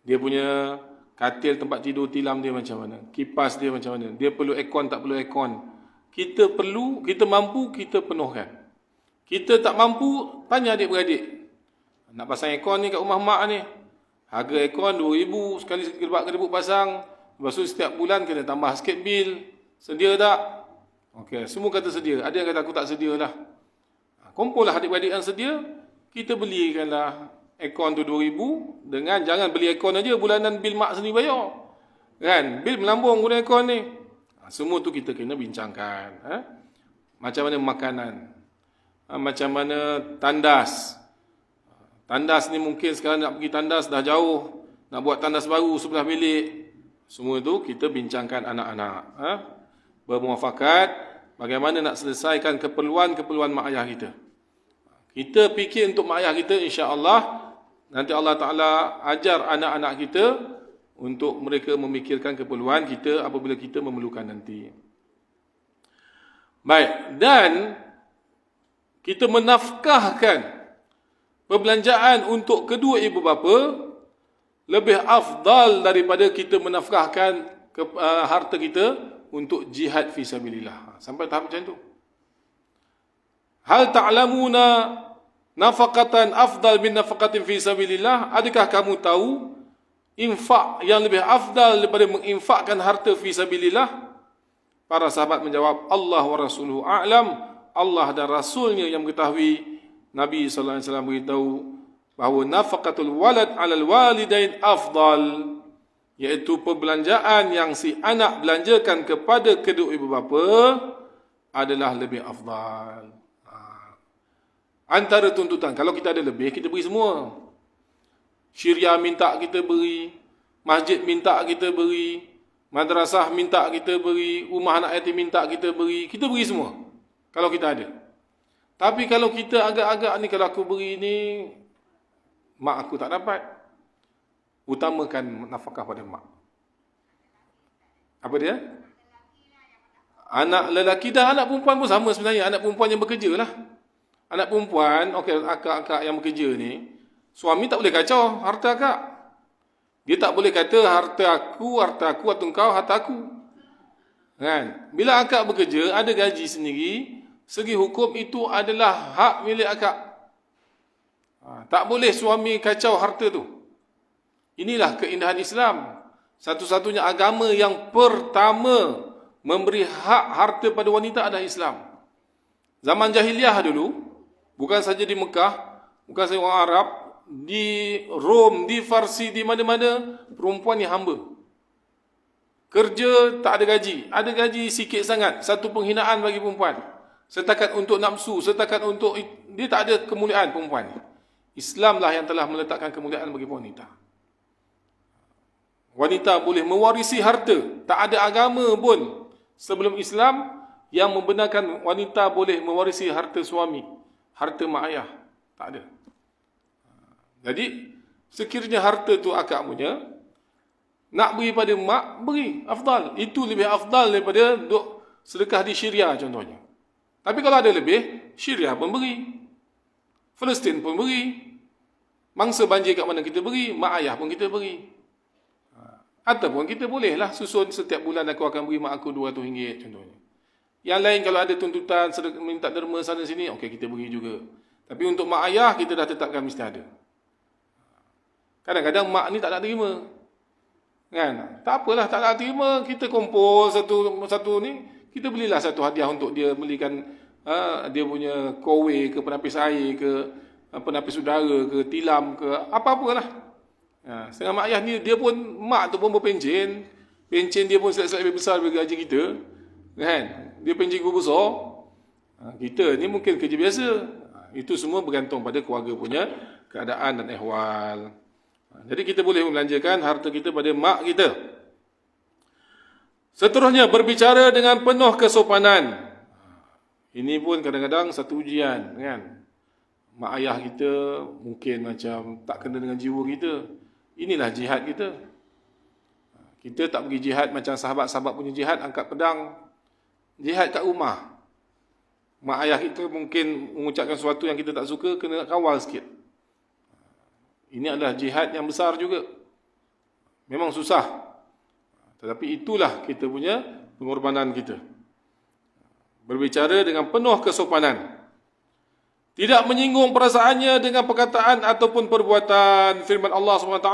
Dia punya katil tempat tidur tilam dia macam mana? Kipas dia macam mana? Dia perlu aircon tak perlu aircon? Kita perlu, kita mampu, kita penuhkan. Kita tak mampu, tanya adik-beradik. Nak pasang aircon ni kat rumah mak ni. Harga aircon RM2,000 sekali kedebuk pasang. Lepas tu setiap bulan kena tambah sikit bil. Sedia tak? Okey, semua kata sedia. Ada yang kata aku tak sedia lah. Kumpul lah adik-beradik yang sedia, kita belikanlah aircon tu RM2,000 dengan jangan beli aircon aja, bulanan bil mak sendiri bayar. Kan? Bil melambung guna aircon ni. Semua tu kita kena bincangkan. Macam mana makanan? Macam mana tandas? Tandas ni mungkin sekarang nak pergi tandas dah jauh. Nak buat tandas baru sebelah bilik. Semua tu kita bincangkan anak-anak. Bermuafakat bagaimana nak selesaikan keperluan-keperluan mak ayah kita. Kita fikir untuk mak ayah kita, insya-Allah nanti Allah Ta'ala ajar anak-anak kita untuk mereka memikirkan keperluan kita apabila kita memerlukan nanti. Baik, dan kita menafkahkan perbelanjaan untuk kedua ibu bapa lebih afdal daripada kita menafkahkan harta kita untuk jihad fi sabilillah. Sampai tahap macam tu. Hal ta'lamuna nafaqatan afdal min nafaqatin fi sabilillah? Adakah kamu tahu infak yang lebih afdal daripada menginfakkan harta fi sabilillah? Para sahabat menjawab, Allah wa rasuluhu a'lam. Allah dan rasulnya yang mengetahui. Nabi sallallahu alaihi wasallam beritahu bahawa nafaqatul walad 'alal walidain afdal, iaitu perbelanjaan yang si anak belanjakan kepada kedua ibu bapa adalah lebih afdal. Antara tuntutan, kalau kita ada lebih, kita beri semua. Syariah minta kita beri, masjid minta kita beri, madrasah minta kita beri, rumah anak yatim minta kita beri semua. Kalau kita ada. Tapi kalau kita agak-agak ni, kalau aku beri ni, mak aku tak dapat. Utamakan nafkah pada mak. Apa dia? Anak lelaki dan anak perempuan pun sama sebenarnya. Anak perempuan yang bekerja lah. Anak perempuan, okey, akak-akak yang bekerja ni, suami tak boleh kacau harta akak. Dia tak boleh kata harta aku atau engkau, harta aku. Kan? Bila akak bekerja, ada gaji sendiri, segi hukum itu adalah hak milik akak. Tak boleh suami kacau harta tu. Inilah keindahan Islam. Satu-satunya agama yang pertama memberi hak harta pada wanita adalah Islam. Zaman jahiliah dulu, bukan saja di Mekah, bukan saja orang Arab, di Rom, di Farsi, di mana-mana, perempuan yang hamba. Kerja tak ada gaji. Ada gaji sikit sangat. Satu penghinaan bagi perempuan. Setakat untuk nafsu, setakat untuk... Dia tak ada kemuliaan perempuan. Islamlah yang telah meletakkan kemuliaan bagi wanita. Wanita boleh mewarisi harta. Tak ada agama pun sebelum Islam yang membenarkan wanita boleh mewarisi harta suami, harta mak ayah. Tak ada. Jadi, sekiranya harta tu akak punya, nak beri pada mak, beri. Afdal. Itu lebih afdal daripada duk sedekah di Syria contohnya. Tapi kalau ada lebih, Syria pun beri. Palestin pun beri. Mangsa banjir kat mana kita beri, mak ayah pun kita beri. Ataupun kita bolehlah susun setiap bulan aku akan beri mak aku RM200 contohnya. Yang lain kalau ada tuntutan minta derma sana sini, okey kita beri juga. Tapi untuk mak ayah kita dah tetapkan mesti ada. Kadang-kadang mak ni tak nak terima. Kan? Tak apalah tak nak terima, kita kumpul satu ni, kita belilah satu hadiah untuk dia, belikan dia punya kowe ke, penapis air ke, penapis udara ke, tilam ke, apa-apalah. Setengah mak ayah ni, dia pun, mak tu pun berpencen. Pencen dia pun selalu lebih besar daripada gaji kita. Kan? Dia pencen cikgu besar. Kita ni mungkin kerja biasa. Itu semua bergantung pada keluarga punya keadaan dan ehwal. Jadi kita boleh membelanjakan harta kita pada mak kita. Seterusnya, berbicara dengan penuh kesopanan. Ini pun kadang-kadang satu ujian, kan? Mak ayah kita mungkin macam tak kena dengan jiwa kita. Inilah jihad kita. Kita tak pergi jihad macam sahabat-sahabat punya jihad, angkat pedang. Jihad kat rumah. Mak ayah kita mungkin mengucapkan sesuatu yang kita tak suka, kena kawal sikit. Ini adalah jihad yang besar juga. Memang susah. Tetapi itulah kita punya pengorbanan kita. Berbicara dengan penuh kesopanan. Tidak menyinggung perasaannya dengan perkataan ataupun perbuatan. Firman Allah SWT,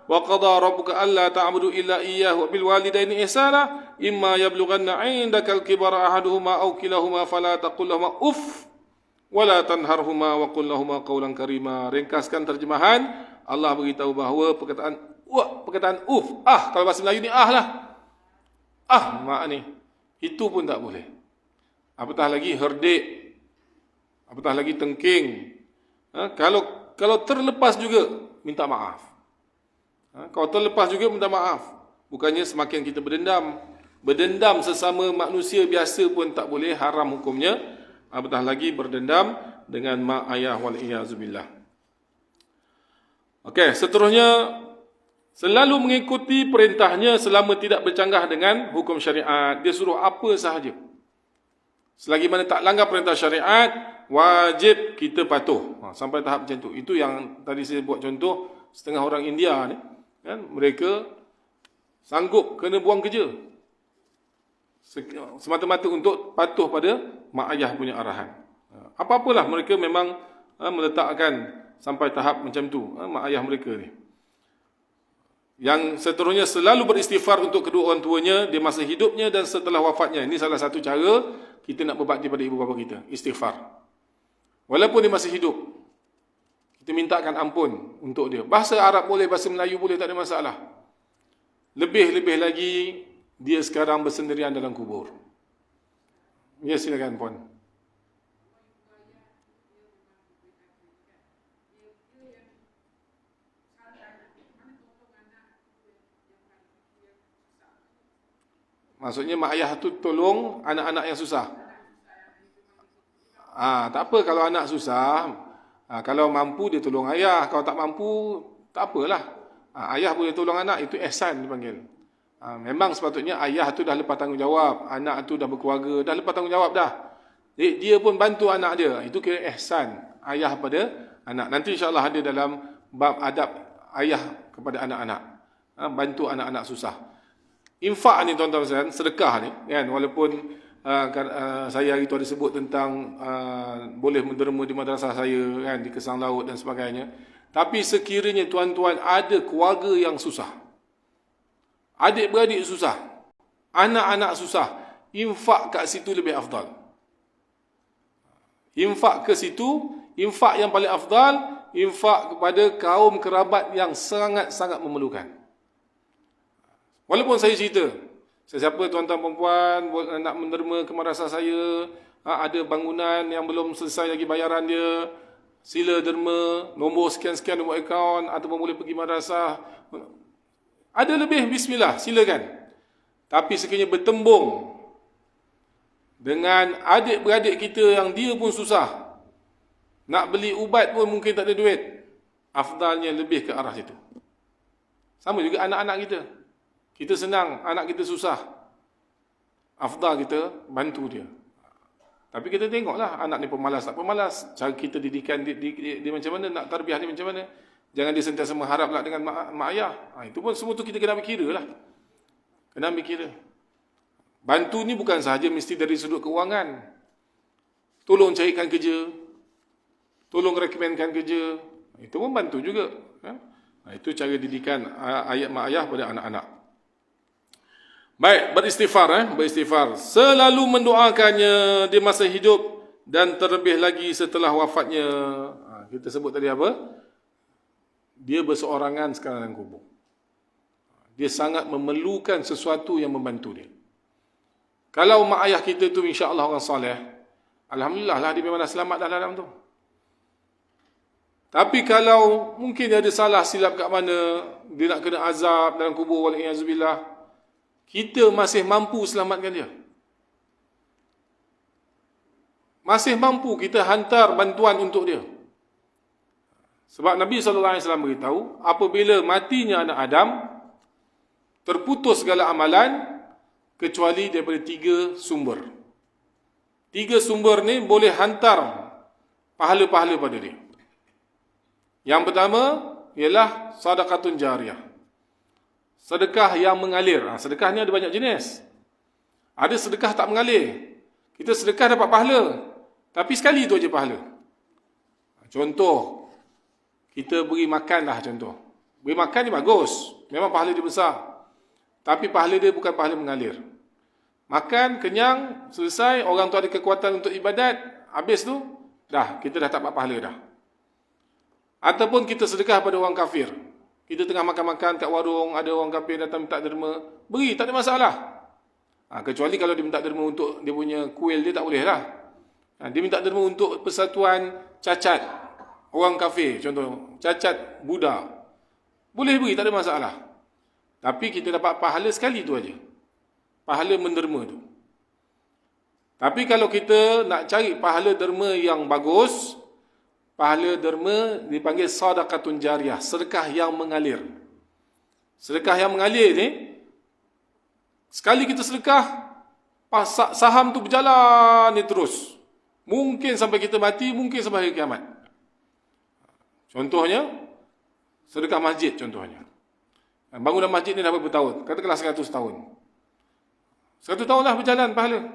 wa qada rabbuka alla ta'budu illa iyyahu wa bil walidaini ihsana imma yablughanna 'indaka al-kibara ahaduhuma aw kilahuma fala taqul lahumā uff wa la tanharhumā wa qul lahumā qawlan karīmā. Ringkaskan terjemahan, Allah beritahu bahawa perkataan uff, kalau bahasa Melayu ni lah. Mak ni, itu pun tak boleh. Apatah lagi herdik, apatah lagi tengking. Kalau terlepas juga minta maaf. Kalau terlepas juga minta maaf. Bukannya semakin kita berdendam. Berdendam sesama manusia biasa pun tak boleh, haram hukumnya. Apatah lagi berdendam dengan mak ayah wal-iyazubillah. Okey, seterusnya, selalu mengikuti perintahnya selama tidak bercanggah dengan hukum syariat. Dia suruh apa sahaja. Selagi mana tak langgar perintah syariat, wajib kita patuh. Sampai tahap macam tu. Itu yang tadi saya buat contoh, setengah orang India ni, kan, mereka sanggup kena buang kerja semata-mata untuk patuh pada mak ayah punya arahan. Apa-apalah mereka memang meletakkan sampai tahap macam tu, mak ayah mereka ni. Yang seterusnya, selalu beristighfar untuk kedua orang tuanya di masa hidupnya dan setelah wafatnya. Ini salah satu cara kita nak berbakti pada ibu bapa kita, istighfar. Walaupun dia masih hidup, kita mintakan ampun untuk dia. Bahasa Arab boleh, bahasa Melayu boleh, tak ada masalah. Lebih-lebih lagi, dia sekarang bersendirian dalam kubur. Ya, silakan puan. Maksudnya mak ayah tu tolong anak-anak yang susah. Tak apa kalau anak susah. Kalau mampu dia tolong ayah. Kalau tak mampu, tak apalah. Ayah boleh tolong anak, itu ihsan dipanggil. Memang sepatutnya ayah tu dah lepas tanggungjawab. Anak tu dah berkeluarga, dah lepas tanggungjawab dah. Dia pun bantu anak dia. Itu kira ihsan ayah pada anak. Nanti insyaAllah ada dalam bab adab ayah kepada anak-anak. Bantu anak-anak susah. Infak ni tuan-tuan sekalian, sedekah ni, kan, walaupun saya hari tu ada sebut tentang boleh menderma di madrasah saya, kan, di Kesang Laut dan sebagainya. Tapi sekiranya tuan-tuan ada keluarga yang susah, adik-beradik susah, anak-anak susah, infak kat situ lebih afdal. Infak ke situ, infak yang paling afdal, infak kepada kaum kerabat yang sangat-sangat memerlukan. Walaupun saya cerita, sesiapa tuan-tuan perempuan nak menderma ke madrasah saya, ada bangunan yang belum selesai lagi bayaran dia, sila derma, nombor sekian-sekian, nombor akaun, ataupun boleh pergi madrasah. Ada lebih, bismillah, silakan. Tapi sekiranya bertembung dengan adik-beradik kita yang dia pun susah, nak beli ubat pun mungkin tak ada duit, afdalnya lebih ke arah situ. Sama juga anak-anak kita. Kita senang, anak kita susah, afdal kita bantu dia. Tapi kita tengoklah anak ni pemalas tak pemalas, cara kita didikan dia macam mana, nak tarbiyah dia macam mana. Jangan dia sentiasa mengharaplah dengan mak ayah. Itu pun semua tu kita kena ambil kira lah. Kena ambil kira. Bantu ni bukan sahaja mesti dari sudut keuangan. Tolong carikan kerja, tolong rekomenkan kerja, itu pun bantu juga. Itu cara didikan ayat mak ayah pada anak-anak. Baik, beristighfar. Selalu mendoakannya di masa hidup dan terlebih lagi setelah wafatnya. Kita sebut tadi apa? Dia berseorangan sekarang dalam kubur. dia sangat memerlukan sesuatu yang membantu dia. Kalau mak ayah kita tu insya-Allah orang soleh, alhamdulillah lah dia memang dah selamat dah dalam tu. Tapi kalau mungkin dia ada salah silap kat mana, dia nak kena azab dalam kubur wal-iyazbillah, kita masih mampu selamatkan dia. Masih mampu kita hantar bantuan untuk dia. Sebab Nabi SAW beritahu, apabila matinya anak Adam, terputus segala amalan, kecuali daripada 3 sumber. 3 sumber ni boleh hantar pahala-pahala pada dia. Yang pertama ialah sedekahun jariah. Sedekah yang mengalir. Sedekah ni ada banyak jenis. Ada sedekah tak mengalir. Kita sedekah dapat pahala, tapi sekali tu aja pahala. Contoh, kita beri makan lah contoh. Beri makan ni bagus, memang pahala dia besar. Tapi pahala dia bukan pahala mengalir. Makan, kenyang, selesai, orang tu ada kekuatan untuk ibadat, habis tu, dah, kita dah tak dapat pahala dah. Ataupun kita sedekah pada orang kafir. Kita tengah makan-makan kat warung, ada orang kafir datang minta derma, beri, tak ada masalah. Kecuali kalau dia minta derma untuk dia punya kuil, dia tak boleh lah. Dia minta derma untuk persatuan cacat orang kafir, contoh, cacat Buddha. Boleh beri, tak ada masalah. Tapi kita dapat pahala sekali tu aja. Pahala menderma tu. Tapi kalau kita nak cari pahala derma yang bagus, pahala derma dipanggil sedekahun jariah, sedekah yang mengalir. Sedekah yang mengalir ni, sekali kita sedekah, saham tu berjalan ni terus. Mungkin sampai kita mati, mungkin sampai hari kiamat. Contohnya, sedekah masjid contohnya. Bangunan masjid ni dah berapa tahun? Katakanlah 100 tahun. 100 tahun lah berjalan pahala.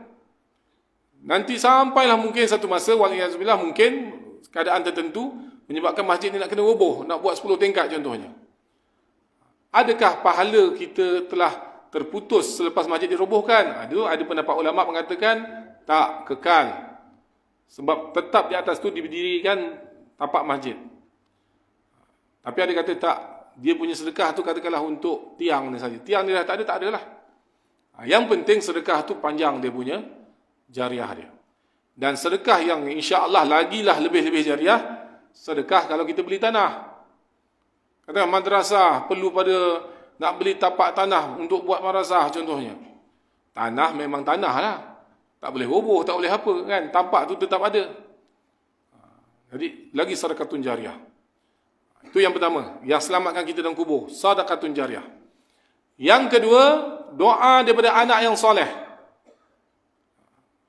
Nanti sampailah mungkin satu masa, waliyahzubillah, mungkin keadaan tertentu menyebabkan masjid ni nak kena roboh, nak buat 10 tingkat contohnya. Adakah pahala kita telah terputus selepas masjid dirobohkan? Ada pendapat ulama mengatakan tak, kekal. Sebab tetap di atas tu didirikan tapak masjid. Tapi ada kata tak, dia punya sedekah tu katakanlah untuk tiang ni saja. Tiang dia dah tak ada lah. Yang penting sedekah tu panjang dia punya jariah dia. Dan sedekah yang insya-Allah lagilah lebih-lebih jariah, sedekah kalau kita beli tanah. Katakan madrasah perlu pada nak beli tapak tanah untuk buat madrasah contohnya. Tanah memang tanah lah. Tak boleh roboh, tak boleh apa kan. Tapak tu tetap ada. Jadi lagi sedekahun jariah. Itu yang pertama, yang selamatkan kita dalam kubur, sedekahun jariah. Yang kedua, doa daripada anak yang soleh.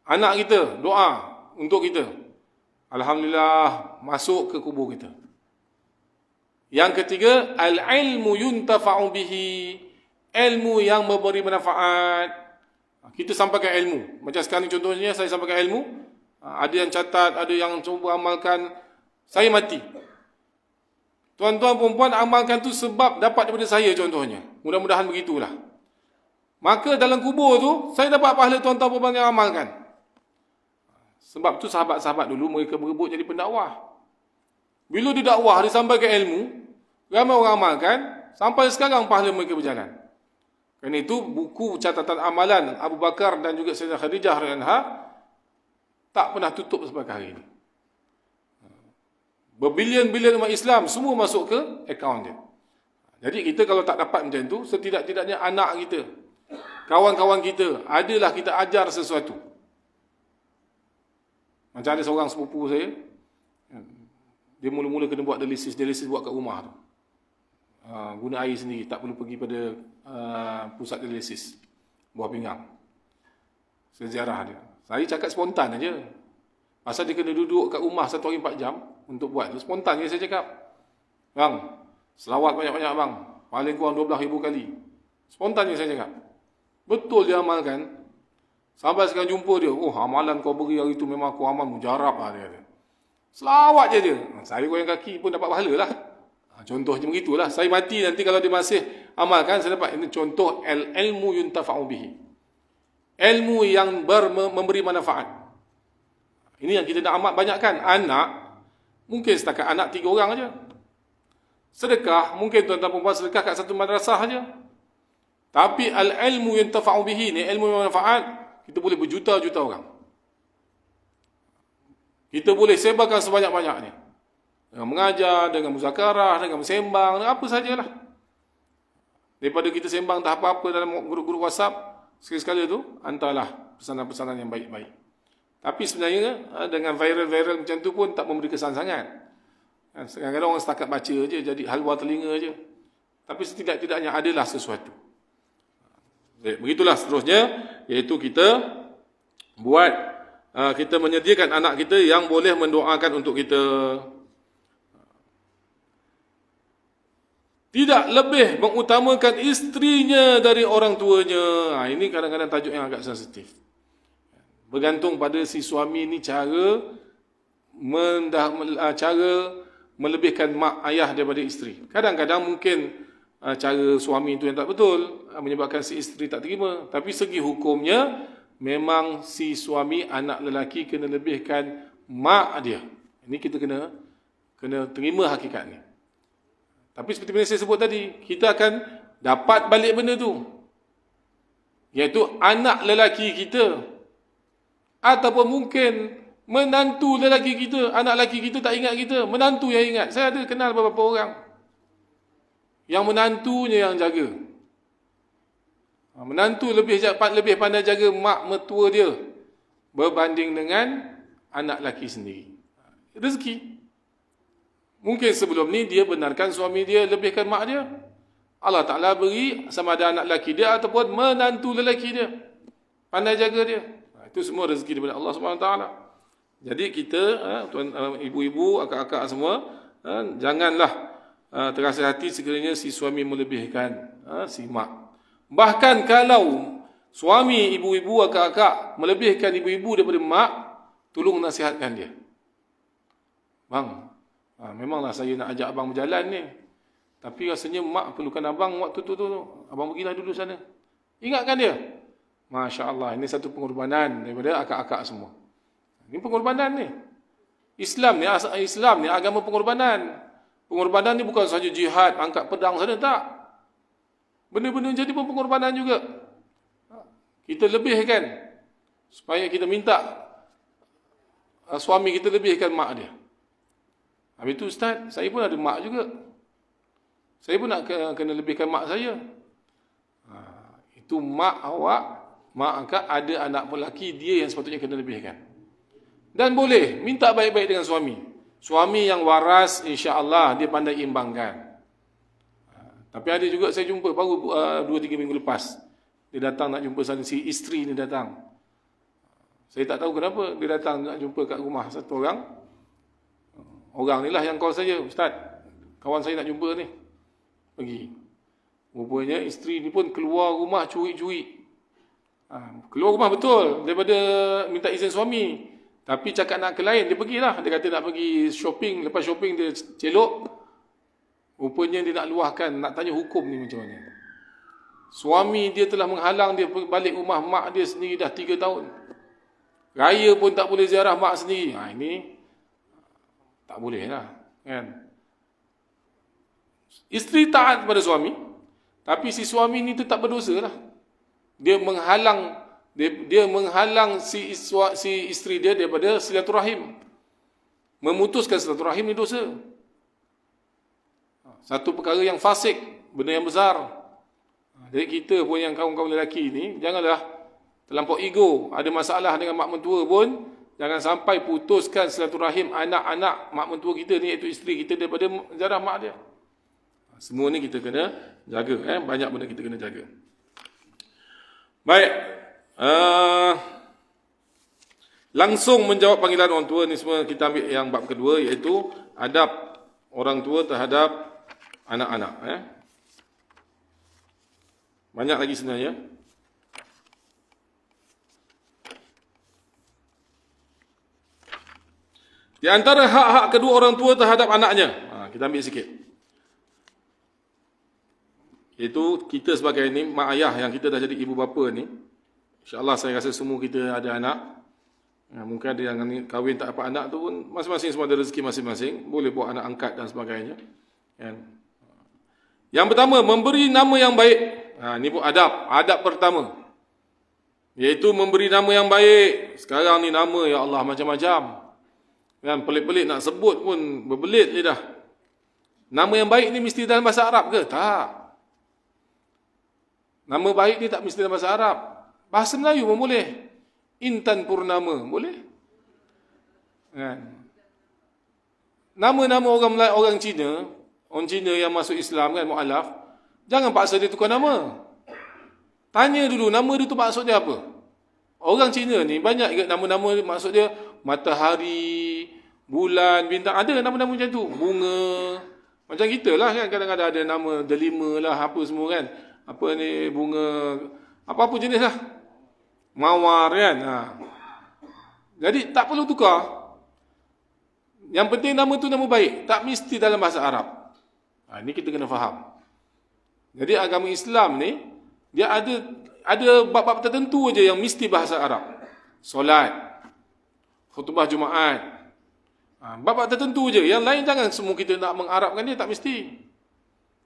Anak kita, doa untuk kita. Alhamdulillah, masuk ke kubur kita. Yang ketiga, al-ilmu yuntafa'u bihi. Ilmu yang memberi manfaat. Kita sampaikan ilmu. Macam sekarang ni contohnya, saya sampaikan ilmu. Ada yang catat, ada yang cuba amalkan. Saya mati. Tuan-tuan perempuan amalkan tu sebab dapat daripada saya contohnya. Mudah-mudahan begitulah. Maka dalam kubur tu, saya dapat pahala tuan-tuan perempuan yang amalkan. Sebab tu sahabat-sahabat dulu mereka berebut jadi pendakwah. Bila dia dakwah, dia sampaikan ilmu, ramai orang amalkan, sampai sekarang pahala mereka berjalan. Kerana itu, buku catatan amalan Abu Bakar dan juga Sayyidah Khadijah radhiyallahu tak pernah tutup sampai hari ini. Berbilion-bilion umat Islam semua masuk ke akaun dia. Jadi kita kalau tak dapat macam tu, setidak-tidaknya anak kita, kawan-kawan kita, adalah kita ajar sesuatu. Macam ada seorang sepupu saya, dia mula-mula kena buat dialisis buat kat rumah tu. Guna air sendiri, tak perlu pergi pada pusat dialisis buah pinggang. Sejarah dia. Saya cakap spontan aja. Pasal dia kena duduk kat rumah 1 hari 4 jam untuk buat. Spontan je saya cakap. Bang, selawat banyak-banyak bang. Paling kurang 12,000 kali. Spontan je saya cakap. Betul dia amalkan. Sampai sekarang jumpa dia. Oh, amalan kau beri hari tu memang aku amal mujarab lah dia. Selawat je dia. Saya goyang kaki pun dapat pahala lah. Contohnya begitulah. Saya mati nanti kalau dia masih amalkan, saya dapat. Ini contoh ilmu yuntafa'u bihi. Ilmu yang memberi manfaat. Ini yang kita nak amat banyakkan. Anak, mungkin setakat anak 3 orang aja. Sedekah, mungkin tuan-tuan perempuan sedekah kat satu madrasah aja. Tapi al-ilmu yantafa'u bihi ni, ilmu yang manfaat, kita boleh berjuta-juta orang. Kita boleh sebarkan sebanyak-banyaknya. Dengan mengajar, dengan muzakarah, dengan bersembang, dengan apa sajalah. Daripada kita sembang tak apa-apa dalam grup-grup WhatsApp, sekali-sekala tu, hantarlah pesanan-pesanan yang baik-baik. Tapi sebenarnya, dengan viral-viral macam tu pun tak memberi kesan sangat. Kadang-kadang orang setakat baca je, jadi halwa telinga je. Tapi setidak-tidaknya adalah sesuatu. Begitulah seterusnya, iaitu kita kita menyediakan anak kita yang boleh mendoakan untuk kita. Tidak lebih mengutamakan isterinya dari orang tuanya. Ini kadang-kadang tajuk yang agak sensitif. Bergantung pada si suami ni cara melebihkan mak ayah daripada isteri. Kadang-kadang mungkin cara suami itu yang tak betul, menyebabkan si isteri tak terima. Tapi segi hukumnya, memang si suami, anak lelaki kena lebihkan mak dia. Ini kita kena terima hakikat ni. Tapi seperti yang saya sebut tadi, kita akan dapat balik benda tu, iaitu anak lelaki kita, ataupun mungkin menantu lelaki kita. Anak lelaki kita tak ingat kita, menantu yang ingat. Saya ada kenal beberapa orang yang menantunya yang jaga. Menantu lebih pandai jaga mak mertua dia berbanding dengan anak lelaki sendiri. Rezeki. Mungkin sebelum ni dia benarkan suami dia lebihkan mak dia. Allah Ta'ala beri sama ada anak lelaki dia ataupun menantu lelaki dia, pandai jaga dia. Itu semua rezeki daripada Allah SWT. Jadi kita, ibu-ibu, akak-akak semua, janganlah terasa hati sekiranya si suami melebihkan si mak. Bahkan kalau suami ibu-ibu, akak-akak melebihkan ibu-ibu daripada mak, tolong nasihatkan dia. Bang, memanglah saya nak ajak abang berjalan ni, tapi rasanya mak perlukan abang waktu tu. Abang pergilah dulu sana. Ingatkan dia. Masya Allah, ini satu pengorbanan daripada akak-akak semua. Ini pengorbanan ni. Islam ni agama pengorbanan. Pengorbanan ni bukan sahaja jihad, angkat pedang sana, tak. Benda-benda jadi pun pengorbanan juga. Kita lebihkan, supaya kita minta suami kita lebihkan mak dia. Habis tu Ustaz, saya pun ada mak juga. Saya pun nak kena lebihkan mak saya. Itu mak awak, mak akak ada anak lelaki, dia yang sepatutnya kena lebihkan. Dan boleh minta baik-baik dengan suami. Suami yang waras, insya-Allah dia pandai imbangkan. Tapi ada juga saya jumpa baru 2-3 minggu lepas, dia datang nak jumpa si isteri ni datang. Saya tak tahu kenapa dia datang nak jumpa kat rumah satu orang. Orang ni lah yang call saya, Ustaz, kawan saya nak jumpa ni. Pergi. Rupanya isteri ni pun keluar rumah curi-curi. Keluar rumah betul, daripada minta izin suami. Tapi cakap nak ke lain, dia pergilah. Dia kata nak pergi shopping, lepas shopping dia celok. Rupanya dia nak luahkan, nak tanya hukum ni macam mana. Suami dia telah menghalang dia balik rumah mak dia sendiri dah 3 tahun. Raya pun tak boleh ziarah mak sendiri. Ini tak boleh lah, kan? Isteri taat kepada suami, tapi si suami ni tetap berdosa lah. Dia menghalang si isteri dia daripada silaturahim. Memutuskan silaturahim ni dosa. Satu perkara yang fasik, benda yang besar. Jadi kita pun yang kaum-kaum lelaki ni, janganlah terlampau ego. Ada masalah dengan mak mentua pun, jangan sampai putuskan silaturahim anak-anak mak mentua kita ni, iaitu isteri kita, daripada ziarah mak dia. Semua ni kita kena jaga. Banyak benda kita kena jaga. Baik. Langsung menjawab panggilan orang tua ni semua kita ambil yang bab kedua, iaitu adab orang tua terhadap anak-anak. Banyak lagi sebenarnya. Di antara hak-hak kedua orang tua terhadap anaknya, kita ambil sikit. Iaitu kita sebagai ni, mak ayah yang kita dah jadi ibu bapa ni, insya-Allah saya rasa semua kita ada anak. Mungkin ada yang kahwin tak dapat anak tu pun, masing-masing semua ada rezeki masing-masing, boleh buat anak angkat dan sebagainya. Yang pertama, memberi nama yang baik. Ni pun adab. Adab pertama. Iaitu memberi nama yang baik. Sekarang ni nama, ya Allah, macam-macam. Kan, pelik-pelik nak sebut pun berbelit lidah. Nama yang baik ni mesti dalam bahasa Arab ke? Tak. Nama baik ni tak mesti dalam bahasa Arab. Bahasa Melayu pun boleh. Intan Purnama, boleh? Kan? Nama-nama orang Cina, orang Cina yang masuk Islam kan, mu'alaf, jangan paksa dia tukar nama. Tanya dulu, nama dia tu maksud dia apa? Orang Cina ni banyak juga nama-nama maksud dia matahari, bulan, bintang. Ada nama-nama macam tu. Bunga. Macam kita lah kan, kadang-kadang ada nama delima lah, apa semua kan. Apa ni, bunga, apa-apa jenis lah. Mawar kan. Jadi tak perlu tukar. Yang penting nama tu nama baik. Tak mesti dalam bahasa Arab. Ini kita kena faham. Jadi agama Islam ni, dia ada bab-bab tertentu aja yang mesti bahasa Arab. Solat, khutbah Jumaat. Bab-bab tertentu je. Yang lain jangan semua kita nak mengarabkan dia, tak mesti.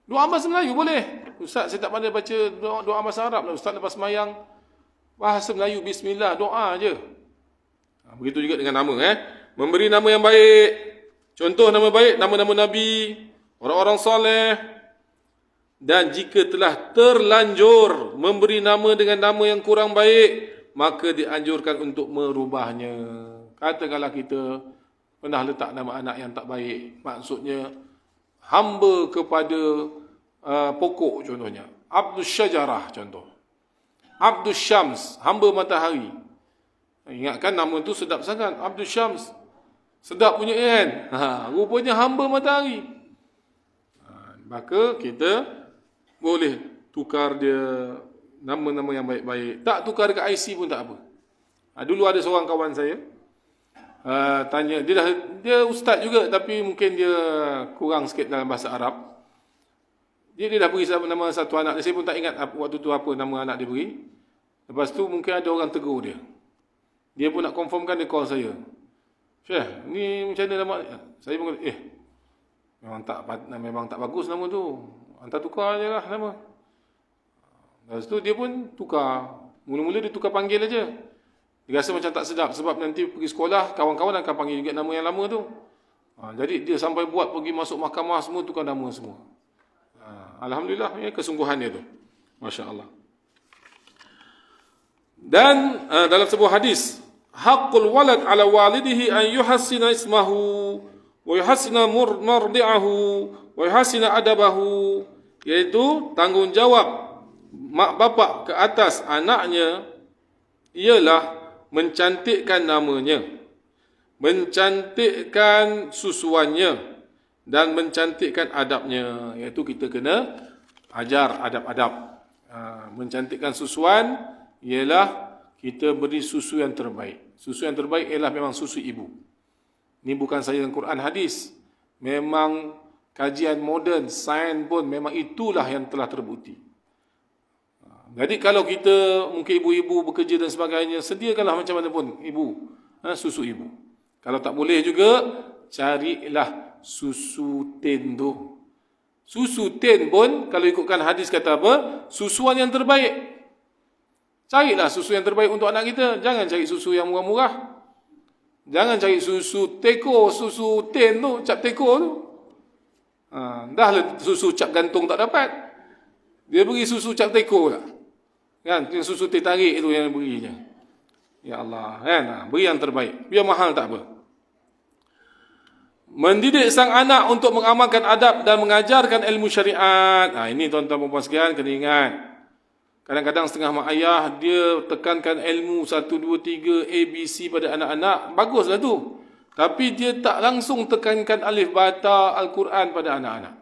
Doa bahasa Melayu boleh. Ustaz, saya tak pandai baca doa bahasa Arab lah. Ustaz lepas semayang, bahasa Melayu, bismillah, doa je. Begitu juga dengan nama. Memberi nama yang baik. Contoh nama baik, nama-nama Nabi, orang-orang soleh. Dan jika telah terlanjur memberi nama dengan nama yang kurang baik, maka dianjurkan untuk merubahnya. Katakanlah kita pernah letak nama anak yang tak baik. Maksudnya, hamba kepada pokok contohnya. Abdul Syajarah contoh. Abdul Syams, hamba matahari. Ingatkan nama tu sedap sangat. Abdul Syams. Sedap punya kan? Rupanya hamba matahari. Maka kita boleh tukar dia nama-nama yang baik-baik. Tak tukar dekat IC pun tak apa. Dulu ada seorang kawan saya, tanya, dia ustaz juga tapi mungkin dia kurang sikit dalam bahasa Arab. Dia dah beri nama satu anak. Saya pun tak ingat waktu tu apa nama anak dia beri. Lepas tu mungkin ada orang tegur dia. Dia pun nak confirmkan, dia call saya. Syekh, ni macam mana nama? Saya pun kata, memang tak bagus nama tu. Hantar tukar je lah nama. Lepas tu dia pun tukar. Mula-mula dia tukar panggil aja. Dia rasa macam tak sedap. Sebab nanti pergi sekolah, kawan-kawan akan panggil juga nama yang lama tu. Jadi dia sampai buat pergi masuk mahkamah semua, tukar nama semua. Alhamdulillah, kesungguhan dia tu. Masya Allah. Dan dalam sebuah hadis, haqqul walad ala walidihi an yuhassina ismahu wa yuhassina mardi'ahu wa yuhassina adabahu, iaitu tanggungjawab mak bapak ke atas anaknya ialah mencantikkan namanya, mencantikkan susuannya, dan mencantikkan adabnya. Iaitu kita kena ajar adab-adab. Mencantikkan susuan ialah kita beri susu yang terbaik. Susu yang terbaik ialah memang susu ibu. Ini bukan saja Quran hadis. Memang kajian moden, sains pun memang itulah yang telah terbukti. Jadi kalau kita, mungkin ibu-ibu bekerja dan sebagainya, sediakanlah macam mana pun ibu, susu ibu. Kalau tak boleh juga, carilah susu tin tu. Susu tin pun, kalau ikutkan hadis kata apa? Susuan yang terbaik. Carilah susu yang terbaik untuk anak kita. Jangan cari susu yang murah-murah. Jangan cari susu teko, susu tin tu, cap teko tu. Dah lah susu cap gantung tak dapat. Dia beri susu cap teko lah. Kan, susu teh tarik tu yang beri je. Ya Allah, kan? Beri yang terbaik. Biar mahal tak apa. Mendidik sang anak untuk mengamalkan adab dan mengajarkan ilmu syariat. Ini tuan-tuan dan puan sekalian kena ingat. Kadang-kadang setengah mak ayah dia tekankan ilmu 1, 2, 3 ABC pada anak-anak. Baguslah tu. Tapi dia tak langsung tekankan alif bata Al-Quran pada anak-anak.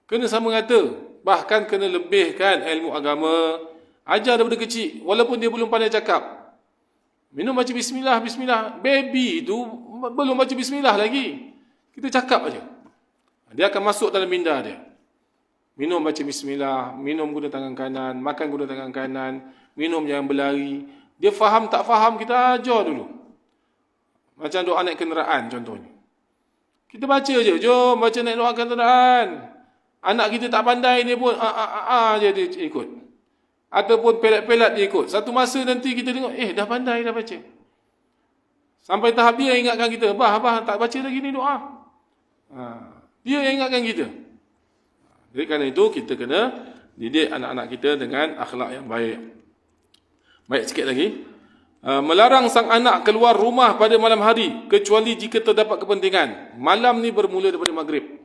Kena sama rata. Bahkan kena lebihkan ilmu agama. Ajar daripada kecil. Walaupun dia belum pandai cakap. Minum baca bismillah, bismillah. Baby tu belum baca bismillah lagi. Kita cakap aja. Dia akan masuk dalam minda dia. Minum baca bismillah. Minum guna tangan kanan. Makan guna tangan kanan. Minum jangan berlari. Dia faham tak faham, kita ajar dulu. Macam doa naik kenderaan contohnya. Kita baca je. Jom baca naik doa kenderaan. Anak kita tak pandai dia pun je dia ikut. Ataupun pelat-pelat dia ikut. Satu masa nanti kita tengok, dah pandai dah baca. Sampai tahap dia ingatkan kita, abah tak baca lagi ni doa. Dia yang ingatkan kita. Jadi kerana itu kita kena didik anak-anak kita dengan akhlak yang baik. Baik, sikit lagi. Melarang sang anak keluar rumah pada malam hari kecuali jika terdapat kepentingan. Malam ni bermula daripada maghrib.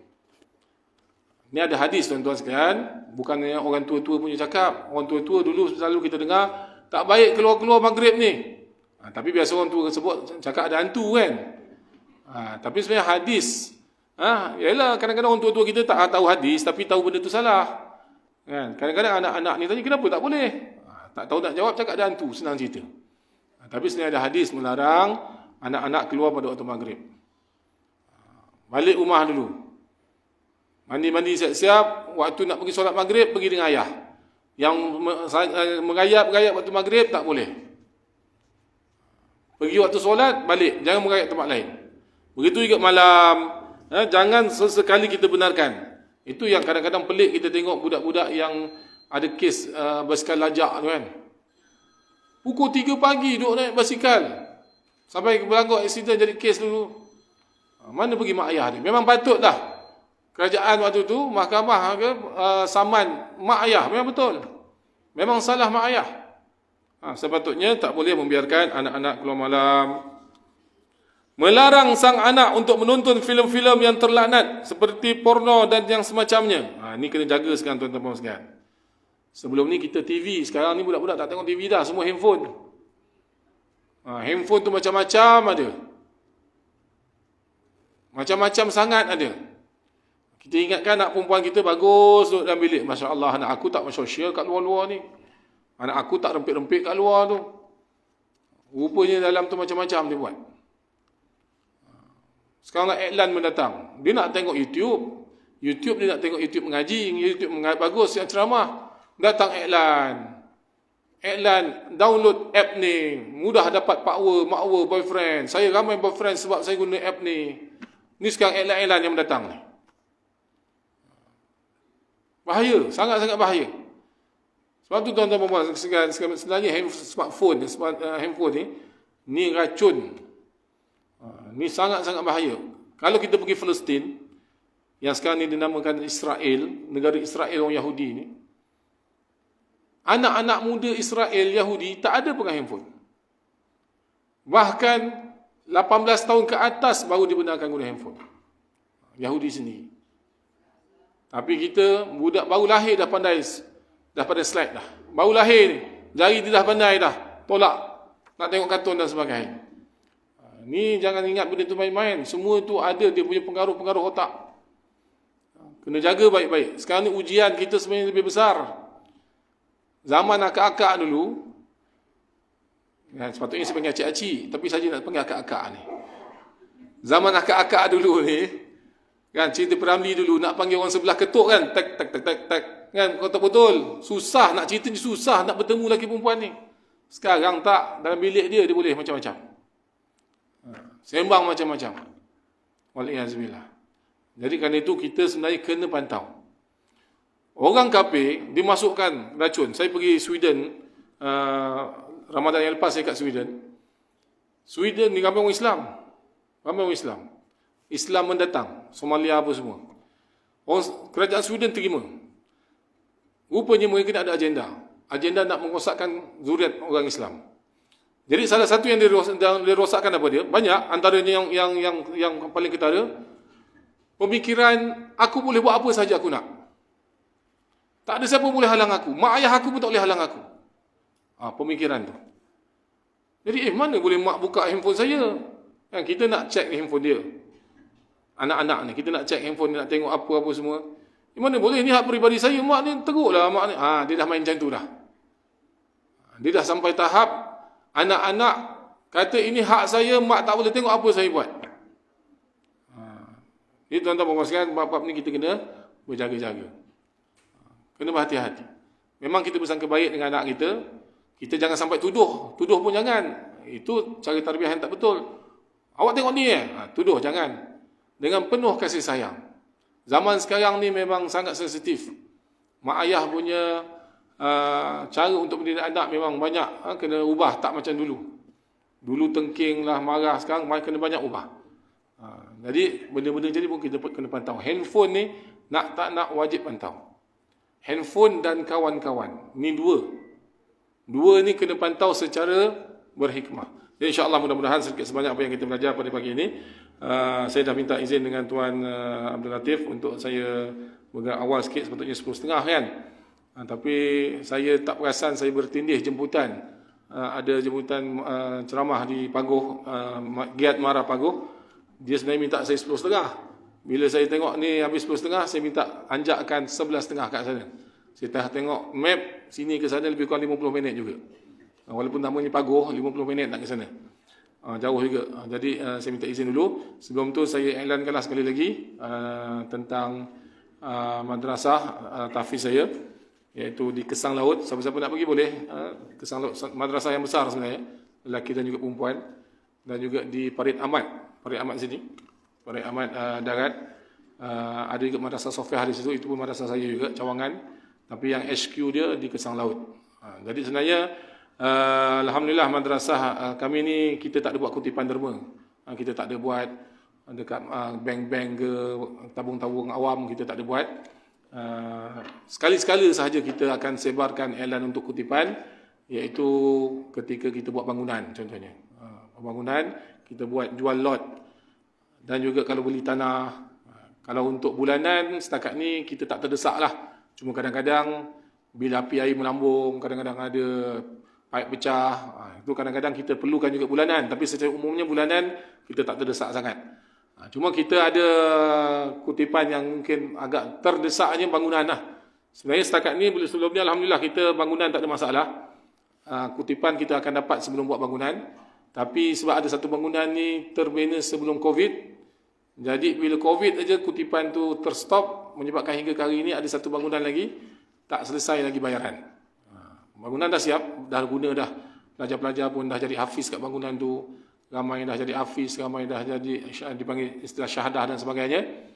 Ni ada hadis tuan-tuan sekalian, bukannya orang tua-tua punya cakap. Orang tua-tua dulu selalu kita dengar tak baik keluar-keluar maghrib ni. Tapi biasa orang tua sebut cakap ada hantu kan. Tapi sebenarnya hadis, yalah kadang-kadang orang tua-tua kita tak tahu hadis tapi tahu benda tu salah. Kan? Kadang-kadang anak-anak ni tanya kenapa tak boleh. Tak tahu nak jawab, cakap ada hantu, senang cerita. Tapi sebenarnya ada hadis melarang anak-anak keluar pada waktu maghrib. Balik rumah dulu. Mandi-mandi siap-siap, waktu nak pergi solat maghrib, pergi dengan ayah. Yang mengayap-gayap waktu maghrib, tak boleh. Pergi waktu solat, balik. Jangan mengayap tempat lain. Begitu juga malam. Jangan sesekali kita benarkan. Itu yang kadang-kadang pelik kita tengok budak-budak yang ada kes basikal lajak tu kan. Pukul 3 pagi duduk naik basikal. Sampai berlaku aksiden jadi kes dulu. Mana pergi mak ayah dia? Memang patut dah. Kerajaan waktu tu, mahkamah saman mak ayah. Memang betul. Memang salah mak ayah. Sepatutnya tak boleh membiarkan anak-anak keluar malam. Melarang sang anak untuk menonton filem-filem yang terlaknat seperti porno dan yang semacamnya. Ini kena jaga sekarang tuan-tuan sekalian. Sebelum ni kita TV, sekarang ni budak-budak tak tengok TV dah, semua handphone. Handphone tu macam-macam ada. Macam-macam sangat ada. Kita ingatkan anak perempuan kita bagus duduk dalam bilik. Masya Allah, anak aku tak bersosial kat luar-luar ni. Anak aku tak rempit-rempit kat luar tu. Rupanya dalam tu macam-macam dia buat. Sekarang nak iklan mendatang. Dia nak tengok YouTube. YouTube dia nak tengok YouTube mengaji. YouTube bagus yang ceramah. Datang iklan. Iklan, download app ni. Mudah dapat makwa, boyfriend. Saya ramai boyfriend sebab saya guna app ni. Ni sekarang iklan-iklan yang mendatang ni. Bahaya, sangat-sangat bahaya. Sebab tu tuan-tuan sebenarnya smartphone, handphone ni racun. Ni sangat-sangat bahaya. Kalau kita pergi Palestin, yang sekarang ni dinamakan Israel, negara Israel orang Yahudi ni, anak-anak muda Israel Yahudi tak ada pegang handphone. Bahkan 18 tahun ke atas baru dibenarkan guna handphone. Yahudi sendiri. Tapi kita budak baru lahir dah pandai slide dah. Baru lahir ni, jari dia dah pandai dah. Tolak nak tengok kartun dan sebagainya. Ni jangan ingat benda tu main-main. Semua tu ada dia punya pengaruh-pengaruh otak. Kena jaga baik-baik. Sekarang ni ujian kita sebenarnya lebih besar. Zaman akak-akak dulu, sepatutnya saya panggil acik-acik, tapi saja nak panggil akak-akak ni. Zaman akak-akak dulu ni, kan cerita Peramli dulu nak panggil orang sebelah ketuk kan, tak kan, kau tak betul, susah nak cerita ni, susah nak bertemu lelaki perempuan ni. Sekarang tak, dalam bilik dia boleh macam-macam, sembang macam-macam. Waliyahzubillah. Jadi kerana itu kita sebenarnya kena pantau. Orang kafir dimasukkan racun. Saya pergi Sweden, Ramadan yang lepas saya kat Sweden. Sweden ni ramai orang Islam. Ramai orang Islam. Islam mendatang, Somalia apa semua. Kerajaan Sweden terima. Rupanya mereka nak ada agenda. Agenda nak merosakkan zuriat orang Islam. Jadi salah satu yang dirosakkan apa dia? Banyak, antaranya yang paling ketara, pemikiran aku boleh buat apa saja aku nak. Tak ada siapa boleh halang aku. Mak ayah aku pun tak boleh halang aku. Pemikiran tu. Jadi mana boleh mak buka handphone saya? Kan kita nak check handphone dia. Anak-anak ni, kita nak check handphone dia, nak tengok apa-apa semua. Mana boleh, ni hak peribadi saya. Mak ni teruklah. Mak ni. Dia dah main macam tu dah. Dia dah sampai tahap anak-anak kata ini hak saya, mak tak boleh tengok apa saya buat. Jadi tuan-tuan sekalian, bab-bab ni kita kena berjaga-jaga. Kena berhati-hati. Memang kita bersangka baik dengan anak kita. Kita jangan sampai tuduh. Tuduh pun jangan. Itu cara tarbiyah yang tak betul. Awak tengok ni tuduh, jangan. Dengan penuh kasih sayang. Zaman sekarang ni memang sangat sensitif. Mak ayah punya cara untuk mendidik anak memang banyak kena ubah, tak macam dulu. Dulu tengking lah, marah, sekarang kena banyak ubah. Jadi benda-benda jadi pun kita kena pantau. Handphone ni nak tak nak wajib pantau. Handphone dan kawan-kawan, ni dua ni kena pantau secara berhikmah. Jadi insya-Allah mudah-mudahan sedikit sebanyak apa yang kita belajar pada pagi ini, saya dah minta izin dengan Tuan Abdul Latif untuk saya bergerak awal sikit, sepatutnya 10.30 kan. Tapi saya tak perasan saya bertindih jemputan. Ada jemputan ceramah di Paguh, Giat Mara Paguh. Dia sebenarnya minta saya 10.30. Bila saya tengok ni habis 10.30, saya minta anjakkan 11.30 kat sana. Saya dah tengok map, sini ke sana lebih kurang 50 minit juga. Walaupun namanya Paguh, 50 minit nak ke sana. Jauh juga. Jadi saya minta izin dulu. Sebelum tu saya iklankanlah sekali lagi tentang madrasah tahfiz saya, iaitu di Kesang Laut. Siapa-siapa nak pergi boleh. Kesang Laut, madrasah yang besar sebenarnya, lelaki dan juga perempuan. Dan juga di Parit Ahmad sini, Parit Ahmad Darat. Ada juga madrasah Sofiah di situ, itu pun madrasah saya juga, Cawangan. Tapi yang HQ dia di Kesang Laut. Jadi sebenarnya alhamdulillah madrasah kami ni kita tak ada buat kutipan derma. Kita tak ada buat dekat bank-bank ke tabung-tabung awam, kita tak ada buat. Sekali-sekala sahaja kita akan sebarkan iklan untuk kutipan, iaitu ketika kita buat bangunan contohnya. Bangunan kita buat jual lot, dan juga kalau beli tanah. Kalau untuk bulanan setakat ni kita tak terdesak lah. Cuma kadang-kadang bila api air melambung, kadang-kadang ada paip pecah, itu kadang-kadang kita perlukan juga bulanan. Tapi secara umumnya bulanan kita tak terdesak sangat. Cuma kita ada kutipan yang mungkin agak terdesaknya bangunan lah. Sebenarnya setakat ni sebelum ni alhamdulillah kita bangunan tak ada masalah. Kutipan kita akan dapat sebelum buat bangunan. Tapi sebab ada satu bangunan ni terbina sebelum Covid, jadi bila Covid aja kutipan tu terstop, menyebabkan hingga ke hari ini ada satu bangunan lagi tak selesai lagi bayaran. Bangunan dah siap, dah guna dah. Pelajar-pelajar pun dah jadi hafiz kat bangunan tu. Ramai dah jadi hafiz, ramai dah jadi dipanggil istilah syahadah dan sebagainya.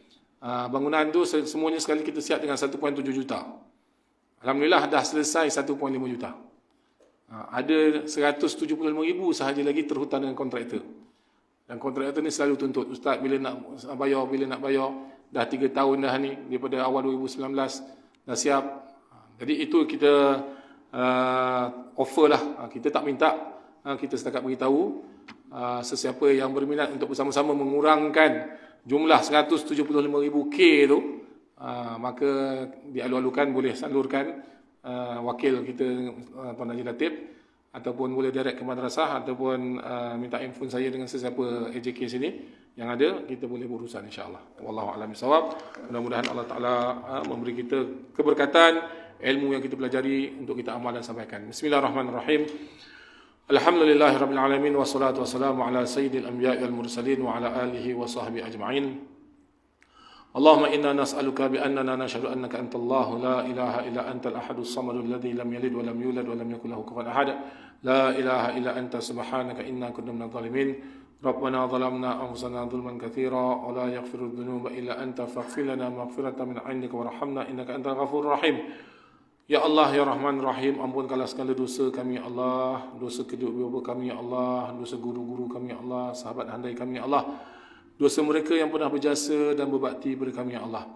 Bangunan tu semuanya sekali kita siap dengan 1.7 juta. Alhamdulillah dah selesai 1.5 juta. Ada 175,000 sahaja lagi terhutang dengan kontraktor. Dan kontraktor ni selalu tuntut, Ustaz bila nak bayar, dah 3 tahun dah ni, daripada awal 2019 dah siap. Jadi itu kita offer lah. Kita tak minta, kita setakat beritahu sesiapa yang berminat untuk bersama-sama mengurangkan jumlah 175,000 K tu, maka dialu-alukan boleh salurkan wakil kita Tuan Haji Latif, ataupun boleh direct ke madrasah, ataupun minta info saya dengan sesiapa AJK sini yang ada, kita boleh berurusan insya-Allah. Wallahu a'lam bishawab. Mudah-mudahan Allah Taala memberi kita keberkatan ilmu yang kita pelajari untuk kita amal dan sampaikan. Bismillahirrahmanirrahim. Alhamdulillahirabbil alamin, wassalatu wassalamu ala sayyidil anbiya'i wal mursalin wa ala alihi wa sahbihi ajma'in. Allahumma inna nas'aluka bi annana nashhadu annaka antallahu la ilaha illa antal ahadus samadul ladzi lam yalid wa lam yulad wa lam yakul lahu kufuwan ahad. La ilaha illa anta subhanaka inna kunna minadh dhalimin. Rabbana zalamna anfusana dhulman katsira wa la yaghfiru dhunuba illa anta faghfir lana maghfiratan min 'indika warhamna innaka antal ghafurur rahim. Ya Allah, Ya Rahman Rahim, ampunkanlah segala dosa kami ya Allah, dosa kedua bapa kami ya Allah, dosa guru-guru kami ya Allah, sahabat handai kami ya Allah, dosa mereka yang pernah berjasa dan berbakti kepada kami ya Allah.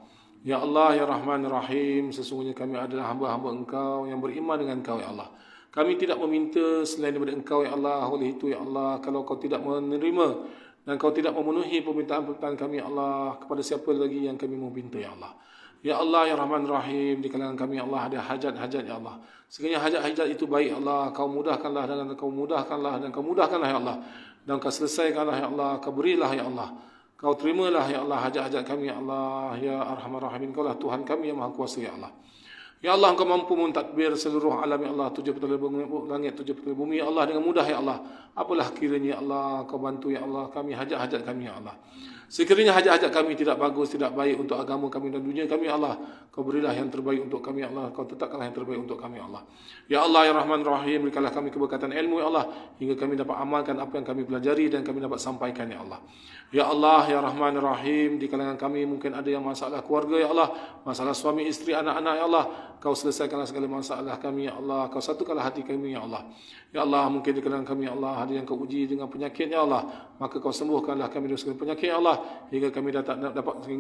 Ya Allah, Ya Rahman Rahim, sesungguhnya kami adalah hamba-hamba Engkau yang beriman dengan Engkau ya Allah. Kami tidak meminta selain daripada Engkau ya Allah. Oleh itu ya Allah, kalau Kau tidak menerima dan Kau tidak memenuhi permintaan-permintaan kami ya Allah, kepada siapa lagi yang kami meminta ya Allah. Ya Allah, Ya Rahman Rahim, di kalangan kami ya Allah ada hajat-hajat ya Allah. Sekiranya hajat-hajat itu baik ya Allah, Kau mudahkanlah dan Kau mudahkanlah dan Kau mudahkanlah ya Allah. Dan Kau selesaikanlah ya Allah, Kau berilah ya Allah. Kau terimalah ya Allah hajat-hajat kami ya Allah. Ya Arhamar Rahimin, Kau lah Tuhan kami yang Maha Kuasa ya Allah. Ya Allah, Engkau mampu mentadbir seluruh alam ya Allah, 7 petala langit, 7 petala bumi ya Allah dengan mudah ya Allah. Apalah kiranya ya Allah, Kau bantu ya Allah kami hajat-hajat kami ya Allah. Sekiranya hajat-hajat kami tidak bagus, tidak baik untuk agama kami dan dunia kami, Allah, Kau berilah yang terbaik untuk kami, Allah. Kau tetapkanlah yang terbaik untuk kami, Allah. Ya Allah, Ya Rahman Rahim, berikanlah kami keberkatan ilmu, Ya Allah, hingga kami dapat amalkan apa yang kami pelajari dan kami dapat sampaikan, Ya Allah. Ya Allah, Ya Rahman Rahim, di kalangan kami mungkin ada yang masalah keluarga, Ya Allah, masalah suami, isteri, anak-anak, Ya Allah. Kau selesaikanlah segala masalah kami, Ya Allah. Kau satukanlah hati kami, Ya Allah. Ya Allah, mungkin di kalangan kami, Ya Allah, ada yang Kau uji dengan penyakit, Ya Allah. Maka Kau sembuhkanlah kami dari segala penyakit, Ya Allah, hingga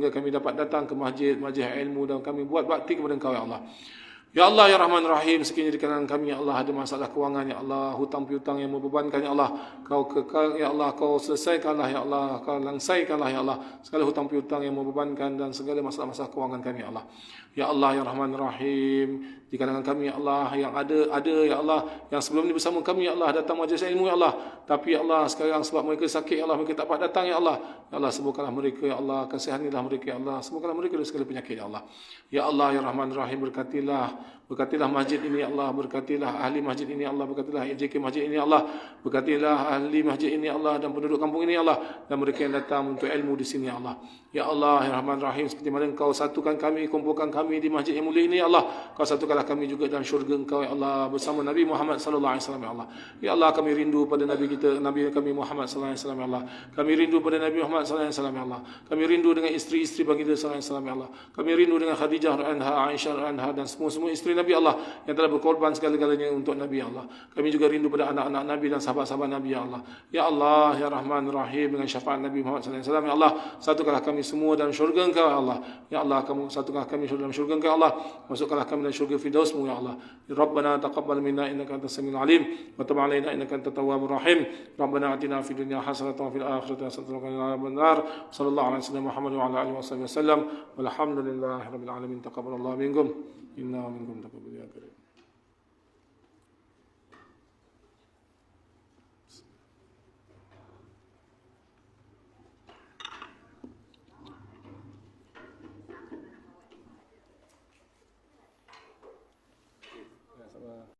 kami dapat datang ke majlis ilmu dan kami buat bakti kepada Engkau, Ya Allah. Ya Allah, Ya Rahman Rahim, sekiranya di kalangan kami, Ya Allah, ada masalah kewangan, Ya Allah, hutang piutang yang membebankan, Ya Allah, Kau kekal, Ya Allah, Kau selesaikanlah, Ya Allah, Kau langsaikanlah, Ya Allah, segala hutang piutang yang membebankan dan segala masalah-masalah kewangan kami, Ya Allah. Ya Allah, Ya Rahman Rahim, di kalangan kami, Ya Allah, yang ada, Ya Allah, yang sebelum ini bersama kami, Ya Allah, datang majlis ilmu, Ya Allah, tapi Ya Allah, sekarang sebab mereka sakit, Ya Allah, mereka tak dapat datang, Ya Allah. Ya Allah, sembuhkanlah mereka, Ya Allah, kasihanilah mereka, Ya Allah, sembuhkanlah mereka dari segala penyakit, Ya Allah. Ya Allah, Ya Rahman Rahim, berkatilah masjid ini, Ya Allah, berkatilah ahli masjid ini, Ya Allah, berkatilah AJK masjid ini, Ya Allah, berkatilah ahli masjid ini, Ya Allah, dan penduduk kampung ini, Ya Allah, dan mereka yang datang untuk ilmu di sini, Ya Allah. Ya Allah, Ya Rahman Rahim, seperti mana Engkau satukan kami, kumpulkan kami di masjid yang mulia ini, Ya Allah, Kau satukanlah kami juga dalam syurga Engkau, Ya Allah, bersama Nabi Muhammad sallallahu alaihi wasallam, Ya Allah. Ya Allah, kami rindu pada Nabi kita, Nabi kami Muhammad sallallahu alaihi wasallam, Ya Allah. Kami rindu pada Nabi Muhammad sallallahu alaihi wasallam, Ya Allah. Kami rindu dengan isteri-isteri baginda sallallahu alaihi wasallam, Ya Allah. Kami rindu dengan Khadijah anha, Aisyah anha, dan semua isteri Nabi, Allah, yang telah berkorban segala-galanya untuk Nabi, Ya Allah. Kami juga rindu pada anak-anak Nabi dan sahabat-sahabat Nabi, Ya Allah. Ya Allah, Ya Rahman Rahim, dengan syafaat Nabi Muhammad sallallahu alaihi wasallam, Ya Allah, satukanlah kami semua dalam syurga Engkau, Ya Allah. Ya Allah, Kamu satukanlah kami dalam syurga Engkau, Ya Allah. Masukkanlah kami dalam syurga Firdaus-Mu, Ya Allah. Rabbana taqabbal minna innaka antas samiul alim wa tub 'alaina innaka antat tawwabur rahim. Rabbana atina fid dunya hasanatan wa fil akhirati hasanatan wa qina adzabannar. Sallallahu alaihi wasallam Muhammad wa ala alihi wasallam. Walhamdulillahirabbil alamin. Taqabbalallahu minkum inna minkum taqabbal ya karim.